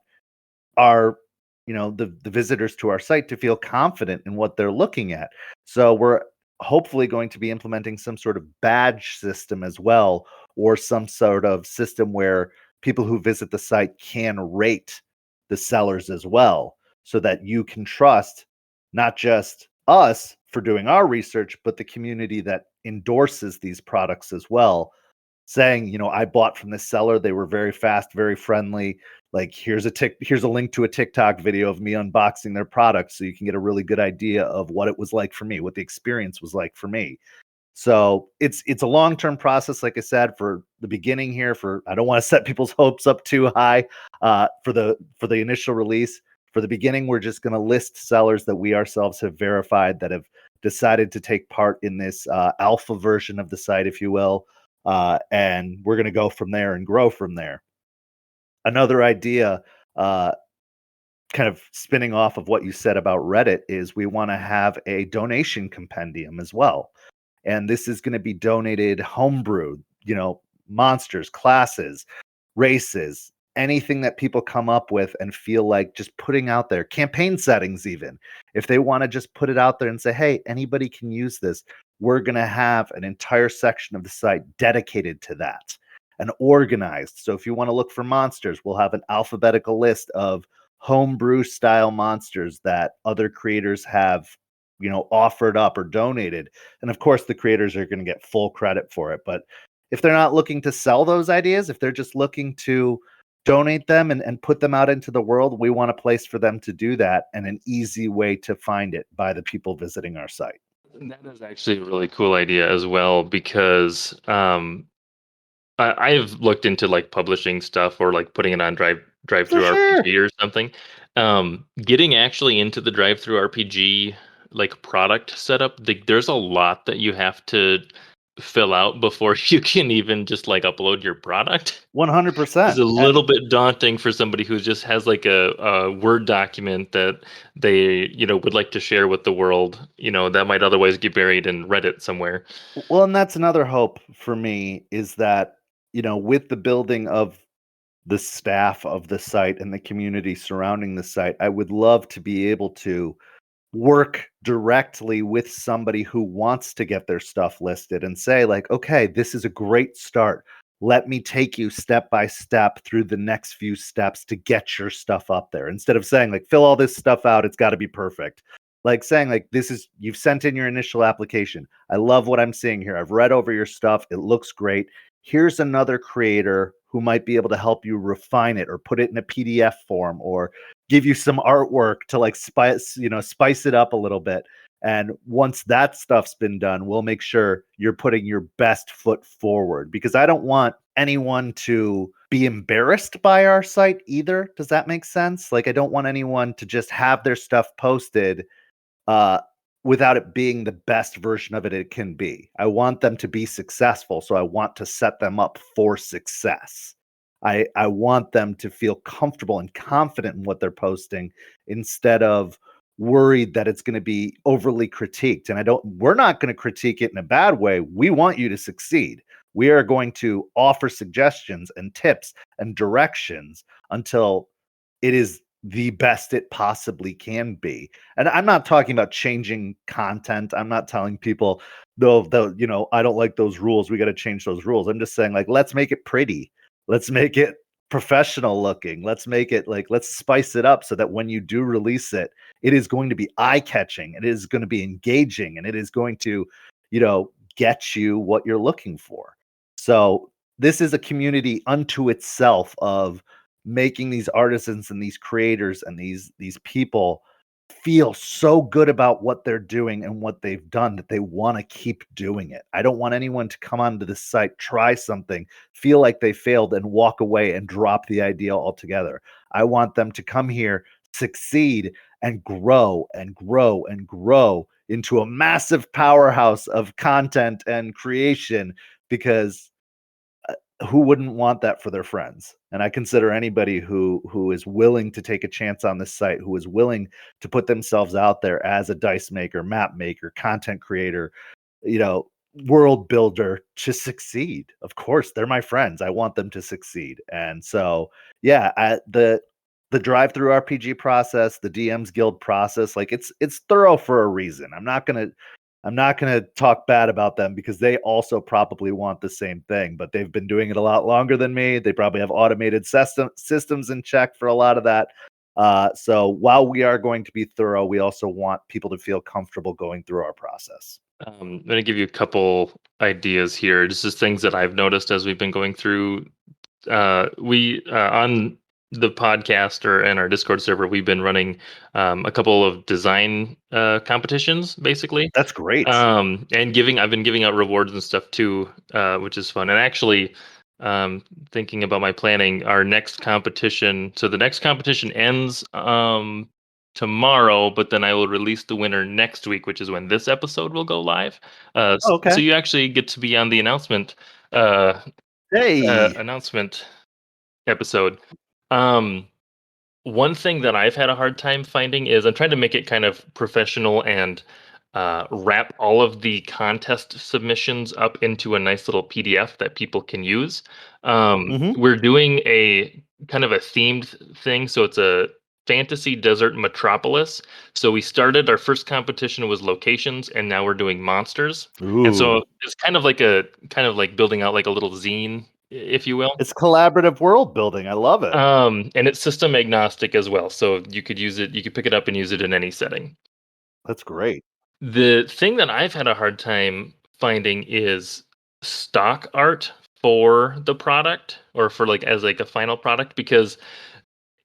our the visitors to our site to feel confident in what they're looking at. So we're hopefully going to be implementing some sort of badge system as well, or some sort of system where people who visit the site can rate the sellers as well, so that you can trust not just us for doing our research, but the community that endorses these products as well, saying, I bought from this seller. They were very fast, very friendly. Like, here's a link to a TikTok video of me unboxing their products, so you can get a really good idea of what it was like for me, what the experience was like for me. So it's a long-term process, like I said, for the beginning here. For I don't want to set people's hopes up too high for the initial release. For the beginning, we're just going to list sellers that we ourselves have verified that have decided to take part in this alpha version of the site, if you will, and we're going to go from there and grow from there. Another idea, kind of spinning off of what you said about Reddit, is we want to have a donation compendium as well. And this is going to be donated homebrew, monsters, classes, races, anything that people come up with and feel like just putting out there, campaign settings even. If they want to just put it out there and say, hey, anybody can use this, we're going to have an entire section of the site dedicated to that and organized. So if you want to look for monsters, we'll have an alphabetical list of homebrew style monsters that other creators have offered up or donated. And of course, the creators are going to get full credit for it. But if they're not looking to sell those ideas, if they're just looking to donate them and put them out into the world, we want a place for them to do that, and an easy way to find it by the people visiting our site. That is actually a really cool idea as well, because I've looked into like publishing stuff or like putting it on drive For through sure. RPG or something. Getting actually into the drive through RPG like product setup, there's a lot that you have to fill out before you can even just like upload your product. It's 100%. a little bit daunting for somebody who just has like a Word document that they, would like to share with the world, that might otherwise get buried in Reddit somewhere. Well, and that's another hope for me, is that, with the building of the staff of the site and the community surrounding the site, I would love to be able to work directly with somebody who wants to get their stuff listed and say, like, okay, this is a great start. Let me take you step by step through the next few steps to get your stuff up there. Instead of saying, like, fill all this stuff out, it's got to be perfect. Like saying, like, you've sent in your initial application. I love what I'm seeing here. I've read over your stuff. It looks great. Here's another creator who might be able to help you refine it or put it in a PDF form or give you some artwork to like spice it up a little bit. And once that stuff's been done, we'll make sure you're putting your best foot forward, because I don't want anyone to be embarrassed by our site either. Does that make sense? Like, I don't want anyone to just have their stuff posted uh, without it being the best version of it can be. I want them to be successful, so I want to set them up for success. I want them to feel comfortable and confident in what they're posting, instead of worried that it's going to be overly critiqued. And we're not going to critique it in a bad way. We want you to succeed. We are going to offer suggestions and tips and directions until it is the best it possibly can be. And I'm not talking about changing content. I'm not telling people, though, I don't like those rules, we got to change those rules. I'm just saying, like, let's make it pretty. Let's make it professional looking. Let's make it like, let's spice it up so that when you do release it, it is going to be eye catching. It is going to be engaging, and it is going to, get you what you're looking for. So this is a community unto itself of making these artisans and these creators and these people feel so good about what they're doing and what they've done that they want to keep doing it. I don't want anyone to come onto the site, try something, feel like they failed, and walk away and drop the idea altogether. I want them to come here, succeed, and grow and grow and grow into a massive powerhouse of content and creation, because who wouldn't want that for their friends? And I consider anybody who is willing to take a chance on this site, who is willing to put themselves out there as a dice maker, map maker, content creator, you know, world builder, to succeed. Of course, they're my friends. I want them to succeed. And so, yeah, the drive-through RPG process, the DM's Guild process, like, it's thorough for a reason. I'm not going to I'm not going to talk bad about them because they also probably want the same thing, but they've been doing it a lot longer than me. They probably have automated systems in check for a lot of that. So while we are going to be thorough, we also want people to feel comfortable going through our process. I'm going to give you a couple ideas here. This is things that I've noticed as we've been going through. We on the podcast or in our Discord server, we've been running a couple of design competitions, basically. That's great. And I've been giving out rewards and stuff too, which is fun. And actually, thinking about my planning, our next competition. So the next competition ends tomorrow, but then I will release the winner next week, which is when this episode will go live. So Okay. you actually get to be on the uh, Hey. announcement episode. Um, One thing that I've had a hard time finding is I'm trying to make it kind of professional and wrap all of the contest submissions up into a nice little PDF that people can use. Hmm. We're doing a kind of a themed thing, so it's a fantasy desert metropolis. So we started our first competition was locations, and now we're doing monsters. And Ooh. so it's kind of like building out like a little zine, if you will. It's collaborative world building. I love it. And it's system agnostic as well. So you could use it, you could pick it up and use it in any setting. That's great. The thing that I've had a hard time finding is stock art for the product or for like as like a final product because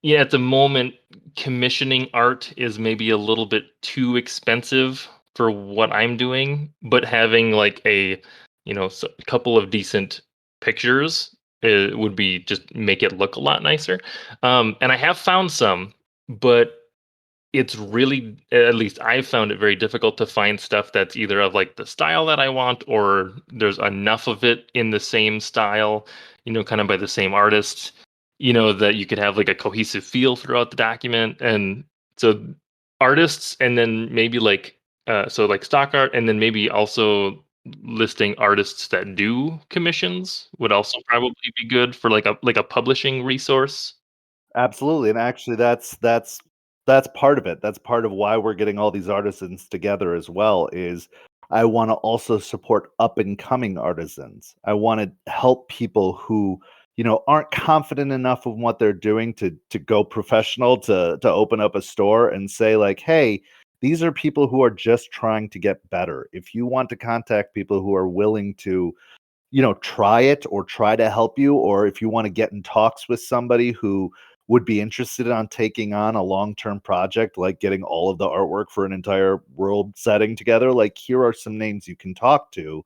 yeah, at the moment commissioning art is maybe a little bit too expensive for what I'm doing, but having like a couple of decent pictures would be just make it look a lot nicer. And I have found some, but it's really, at least I've found it very difficult to find stuff that's either of like the style that I want or there's enough of it in the same style, kind of by the same artist, that you could have like a cohesive feel throughout the document. And so artists and then maybe like so like stock art and then maybe also listing artists that do commissions would also probably be good for like a publishing resource. Absolutely, and actually that's part of it. That's part of why we're getting all these artisans together as well, is I wanna also support up and coming artisans. I wanna help people who, aren't confident enough in what they're doing to go professional, to open up a store and say like, "Hey, these are people who are just trying to get better." If you want to contact people who are willing to try it or try to help you, or if you want to get in talks with somebody who would be interested on taking on a long-term project, like getting all of the artwork for an entire world setting together, like here are some names you can talk to.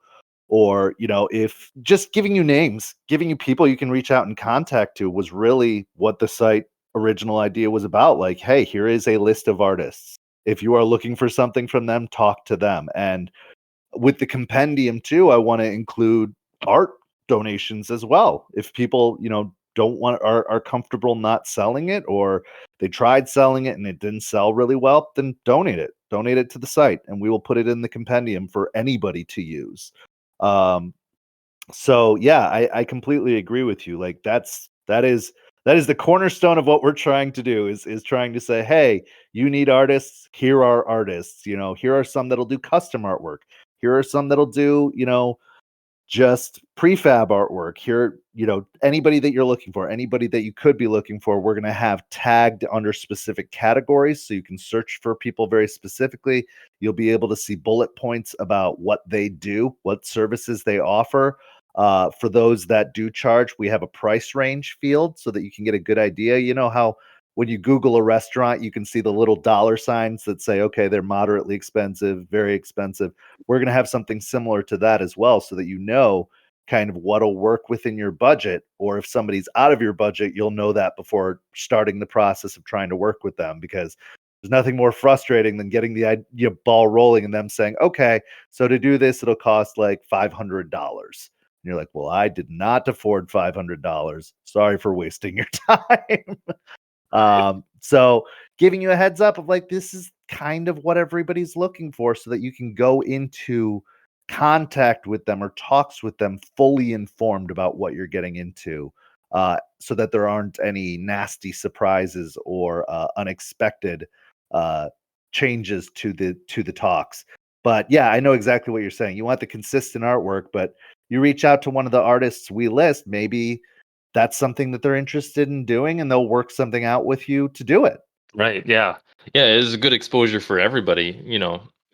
Or, if just giving you names, giving you people you can reach out and contact to was really what the site original idea was about. Like, hey, here is a list of artists. If you are looking for something from them, talk to them. And with the compendium too, I want to include art donations as well. If people, don't want are comfortable not selling it, or they tried selling it and it didn't sell really well, then donate it. Donate it to the site and we will put it in the compendium for anybody to use. Um, so yeah, I completely agree with you. Like that is the cornerstone of what we're trying to do is trying to say, hey, you need artists, here are artists, here are some that'll do custom artwork. Here are some that'll do, just prefab artwork. Here, anybody that you're looking for, anybody that you could be looking for, we're going to have tagged under specific categories so you can search for people very specifically. You'll be able to see bullet points about what they do, what services they offer. For those that do charge, we have a price range field so that you can get a good idea. You know how when you Google a restaurant, you can see the little dollar signs that say, okay, they're moderately expensive, very expensive. We're going to have something similar to that as well, so that you know kind of what'll work within your budget. Or if somebody's out of your budget, you'll know that before starting the process of trying to work with them, because there's nothing more frustrating than getting the ball rolling and them saying, okay, so to do this, it'll cost like $500. And you're like, well, I did not afford $500. Sorry for wasting your time. So giving you a heads up of like, this is kind of what everybody's looking for, so that you can go into contact with them or talks with them fully informed about what you're getting into, so that there aren't any nasty surprises or unexpected uh, changes to the talks. But yeah, I know exactly what you're saying. You want the consistent artwork, but you reach out to one of the artists we list, maybe that's something that they're interested in doing, and they'll work something out with you to do it. Right. Yeah. Yeah. It's a good exposure for everybody,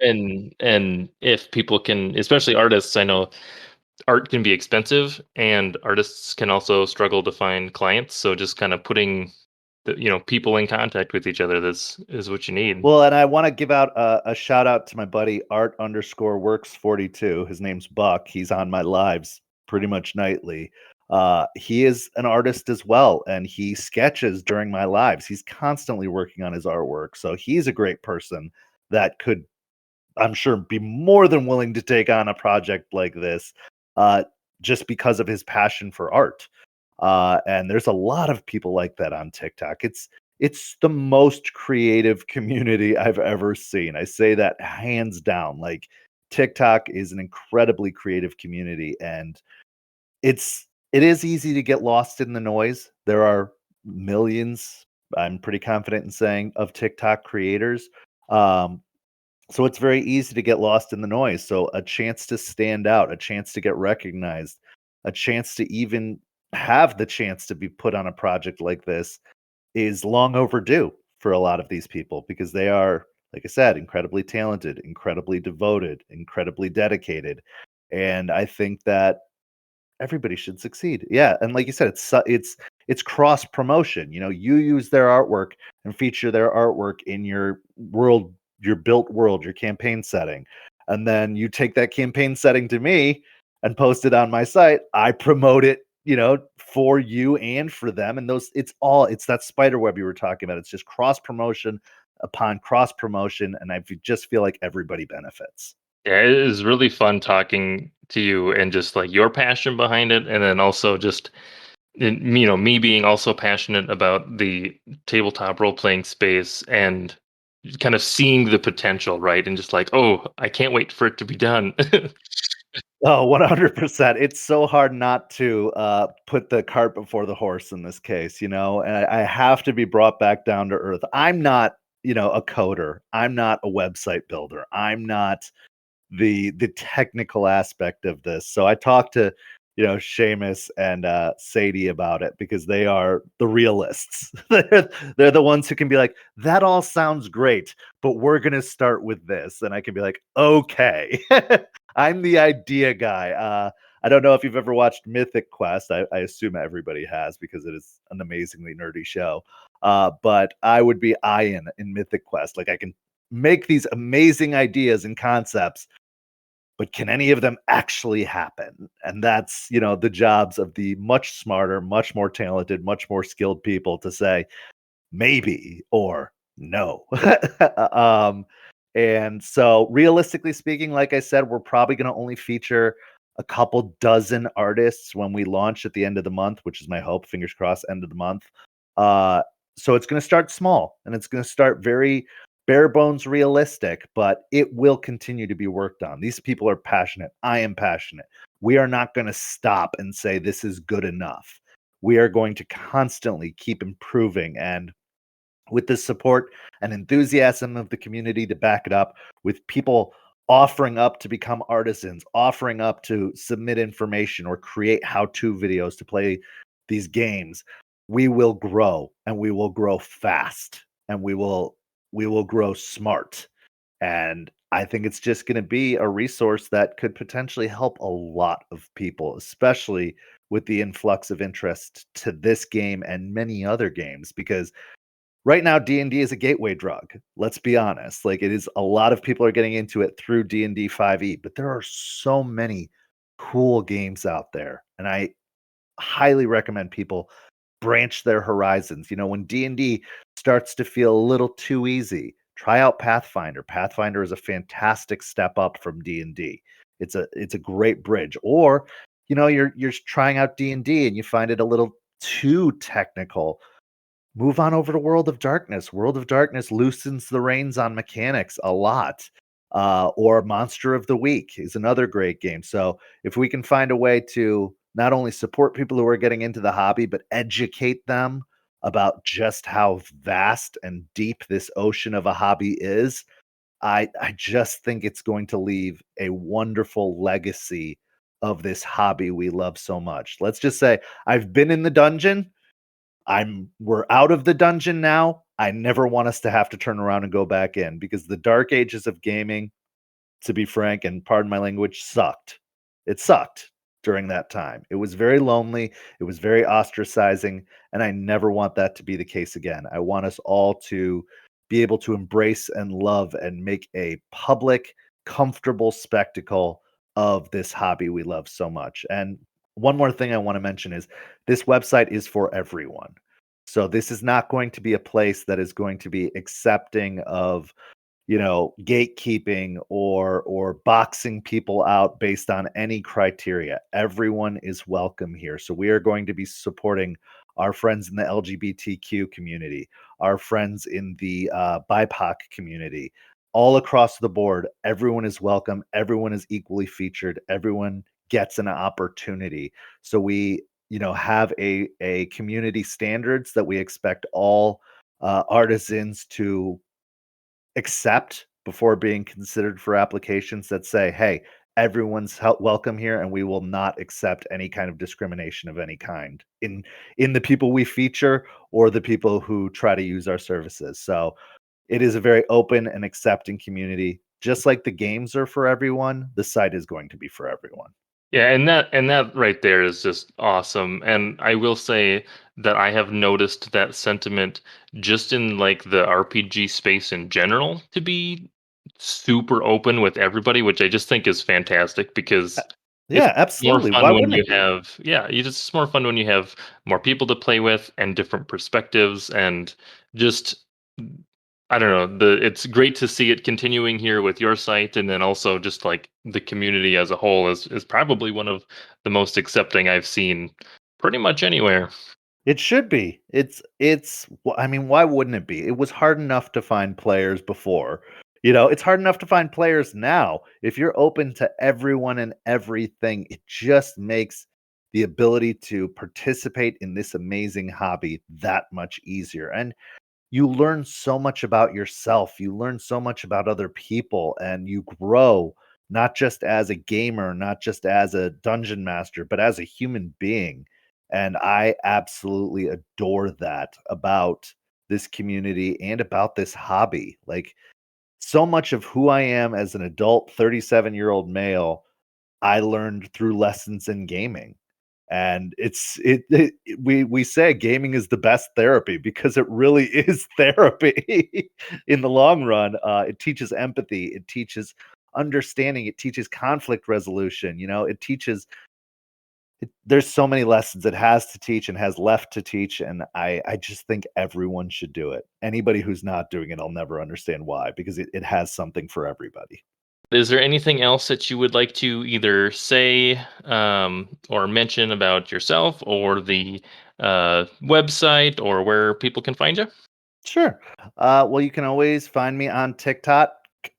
and if people can, especially artists, I know art can be expensive and artists can also struggle to find clients. So just kind of putting people in contact with each other, this is what you need. Well, and I want to give out a shout out to my buddy art_works42. His name's Buck. He's on my lives pretty much nightly. He is an artist as well, and he sketches during my lives. He's constantly working on his artwork. So he's a great person that could, I'm sure, be more than willing to take on a project like this, uh, just because of his passion for art. And there's a lot of people like that on TikTok. It's the most creative community I've ever seen. I say that hands down. Like, TikTok is an incredibly creative community, and it is easy to get lost in the noise. There are millions, I'm pretty confident in saying, of TikTok creators. Um, so it's very easy to get lost in the noise. So a chance to stand out, a chance to get recognized, a chance to even have the chance to be put on a project like this is long overdue for a lot of these people, because they are, like I said, incredibly talented, incredibly devoted, incredibly dedicated. And I think that everybody should succeed. Yeah, and like you said, it's cross promotion. You use their artwork and feature their artwork in your world, your built world, your campaign setting. And then you take that campaign setting to me and post it on my site. I promote it, for you and for them. And it's that spider web you were talking about. It's just cross promotion upon cross promotion. And I just feel like everybody benefits. Yeah, it is really fun talking to you and just like your passion behind it, and then also just me being also passionate about the tabletop role playing space and kind of seeing the potential, right? And just like, oh, I can't wait for it to be done. Oh, 100%. It's so hard not to put the cart before the horse in this case, and I have to be brought back down to earth. I'm not, a coder. I'm not a website builder. I'm not the technical aspect of this. So I talked to, Seamus and Sadie about it, because they are the realists. They're the ones who can be like, that all sounds great, but we're gonna start with this. And I can be like, okay. I'm the idea guy. I don't know if you've ever watched Mythic Quest. I assume everybody has, because it is an amazingly nerdy show. But I would be Ian in Mythic Quest. Like, I can make these amazing ideas and concepts, but can any of them actually happen? And that's, the jobs of the much smarter, much more talented, much more skilled people to say maybe or no. um, and so, realistically speaking, like I said, we're probably going to only feature a couple dozen artists when we launch at the end of the month, which is my hope. Fingers crossed, end of the month. Uh, so it's going to start small, and it's going to start very bare bones realistic, but it will continue to be worked on. These people are passionate. I am passionate. We are not going to stop and say this is good enough. We are going to constantly keep improving, and with the support and enthusiasm of the community to back it up, with people offering up to become artisans, offering up to submit information or create how-to videos to play these games, we will grow, and we will grow fast, and we will grow smart. And I think it's just going to be a resource that could potentially help a lot of people, especially with the influx of interest to this game and many other games, because right now D&D is a gateway drug. Let's be honest. Like, it is, a lot of people are getting into it through D&D 5e, but there are so many cool games out there, and I highly recommend people branch their horizons. When D&D starts to feel a little too easy, try out Pathfinder. Pathfinder is a fantastic step up from D&D. It's a great bridge. Or, you're trying out D&D and you find it a little too technical, move on over to World of Darkness. World of Darkness loosens the reins on mechanics a lot. Or Monster of the Week is another great game. So if we can find a way to not only support people who are getting into the hobby, but educate them about just how vast and deep this ocean of a hobby is, I just think it's going to leave a wonderful legacy of this hobby we love so much. Let's just say I've been in the dungeon. We're out of the dungeon now. I never want us to have to turn around and go back in, because the dark ages of gaming, to be frank, and pardon my language, sucked. It sucked during that time. It was very lonely. It was very ostracizing. And I never want that to be the case again. I want us all to be able to embrace and love and make a public, comfortable spectacle of this hobby we love so much. And one more thing I want to mention is this website is for everyone. So this is not going to be a place that is going to be accepting of, gatekeeping or boxing people out based on any criteria. Everyone is welcome here. So we are going to be supporting our friends in the LGBTQ community, our friends in the BIPOC community, all across the board. Everyone is welcome. Everyone is equally featured. Everyone gets an opportunity. So we, have a community standards that we expect all artisans to accept before being considered for applications, that say, hey, everyone's welcome here, and we will not accept any kind of discrimination of any kind in the people we feature or the people who try to use our services. So it is a very open and accepting community. Just like the games are for everyone, the site is going to be for everyone. Yeah, and that right there is just awesome. And I will say that I have noticed that sentiment just in like the RPG space in general to be super open with everybody, which I just think is fantastic because it's Yeah, more absolutely. Why fun when wouldn't you it be? have it's more fun when you have more people to play with and different perspectives and just I don't know, the it's great to see it continuing here with your site, and then also just like the community as a whole is probably one of the most accepting I've seen pretty much anywhere. It should be. I mean, why wouldn't it be? It was hard enough to find players before. It's hard enough to find players now. If you're open to everyone and everything, it just makes the ability to participate in this amazing hobby that much easier. And you learn so much about yourself. You learn so much about other people, and you grow not just as a gamer, not just as a dungeon master, but as a human being. And I absolutely adore that about this community and about this hobby. Like, so much of who I am as an adult 37-year-old male, I learned through lessons in gaming. And we say gaming is the best therapy, because it really is therapy in the long run. It teaches empathy, it teaches understanding, it teaches conflict resolution. There's so many lessons it has to teach and has left to teach, and I just think everyone should do it. Anybody who's not doing it, I'll never understand why, because it has something for everybody. Is there anything else that you would like to either say or mention about yourself or the website or where people can find you? Sure. Well, you can always find me on TikTok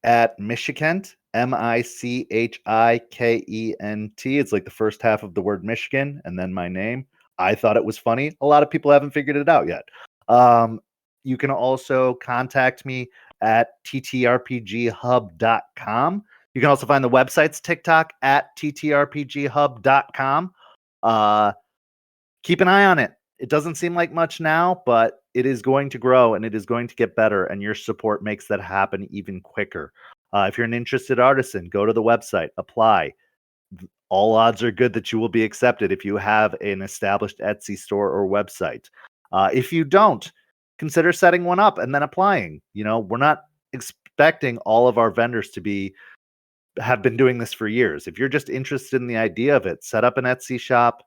at Michikent, Michikent. It's like the first half of the word Michigan and then my name. I thought it was funny. A lot of people haven't figured it out yet. Um, you can also contact me at ttrpghub.com. You can also find the website's TikTok at ttrpghub.com. Uh, Keep an eye on it. It doesn't seem like much now, but it is going to grow and it is going to get better. And your support makes that happen even quicker. If you're an interested artisan, go to the website, apply. All odds are good that you will be accepted if you have an established Etsy store or website. If you don't, consider setting one up and then applying. We're not expecting all of our vendors to have been doing this for years. If you're just interested in the idea of it, set up an Etsy shop,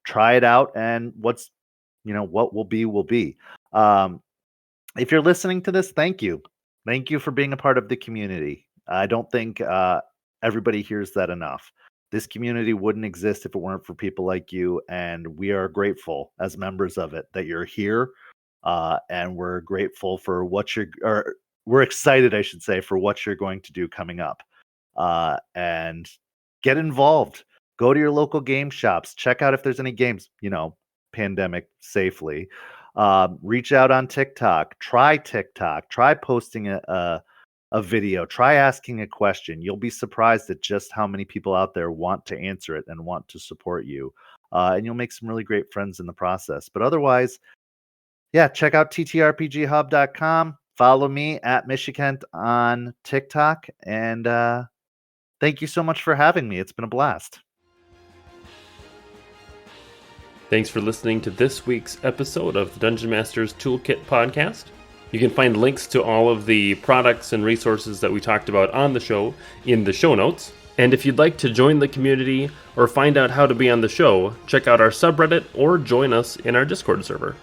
try it out, and what will be will be. Um, if you're listening to this, thank you. Thank you for being a part of the community. I don't think everybody hears that enough. This community wouldn't exist if it weren't for people like you, and we are grateful as members of it that you're here. And we're grateful for or we're excited, I should say, for what you're going to do coming up. And get involved. Go to your local game shops. Check out if there's any games, pandemic safely. Reach out on TikTok. Try TikTok. Try posting a video. Try asking a question. You'll be surprised at just how many people out there want to answer it and want to support you. And you'll make some really great friends in the process. But otherwise, yeah, check out ttrpghub.com. Follow me at Michikent on TikTok. And thank you so much for having me. It's been a blast. Thanks for listening to this week's episode of the Dungeon Master's Toolkit podcast. You can find links to all of the products and resources that we talked about on the show in the show notes. And if you'd like to join the community or find out how to be on the show, check out our subreddit or join us in our Discord server.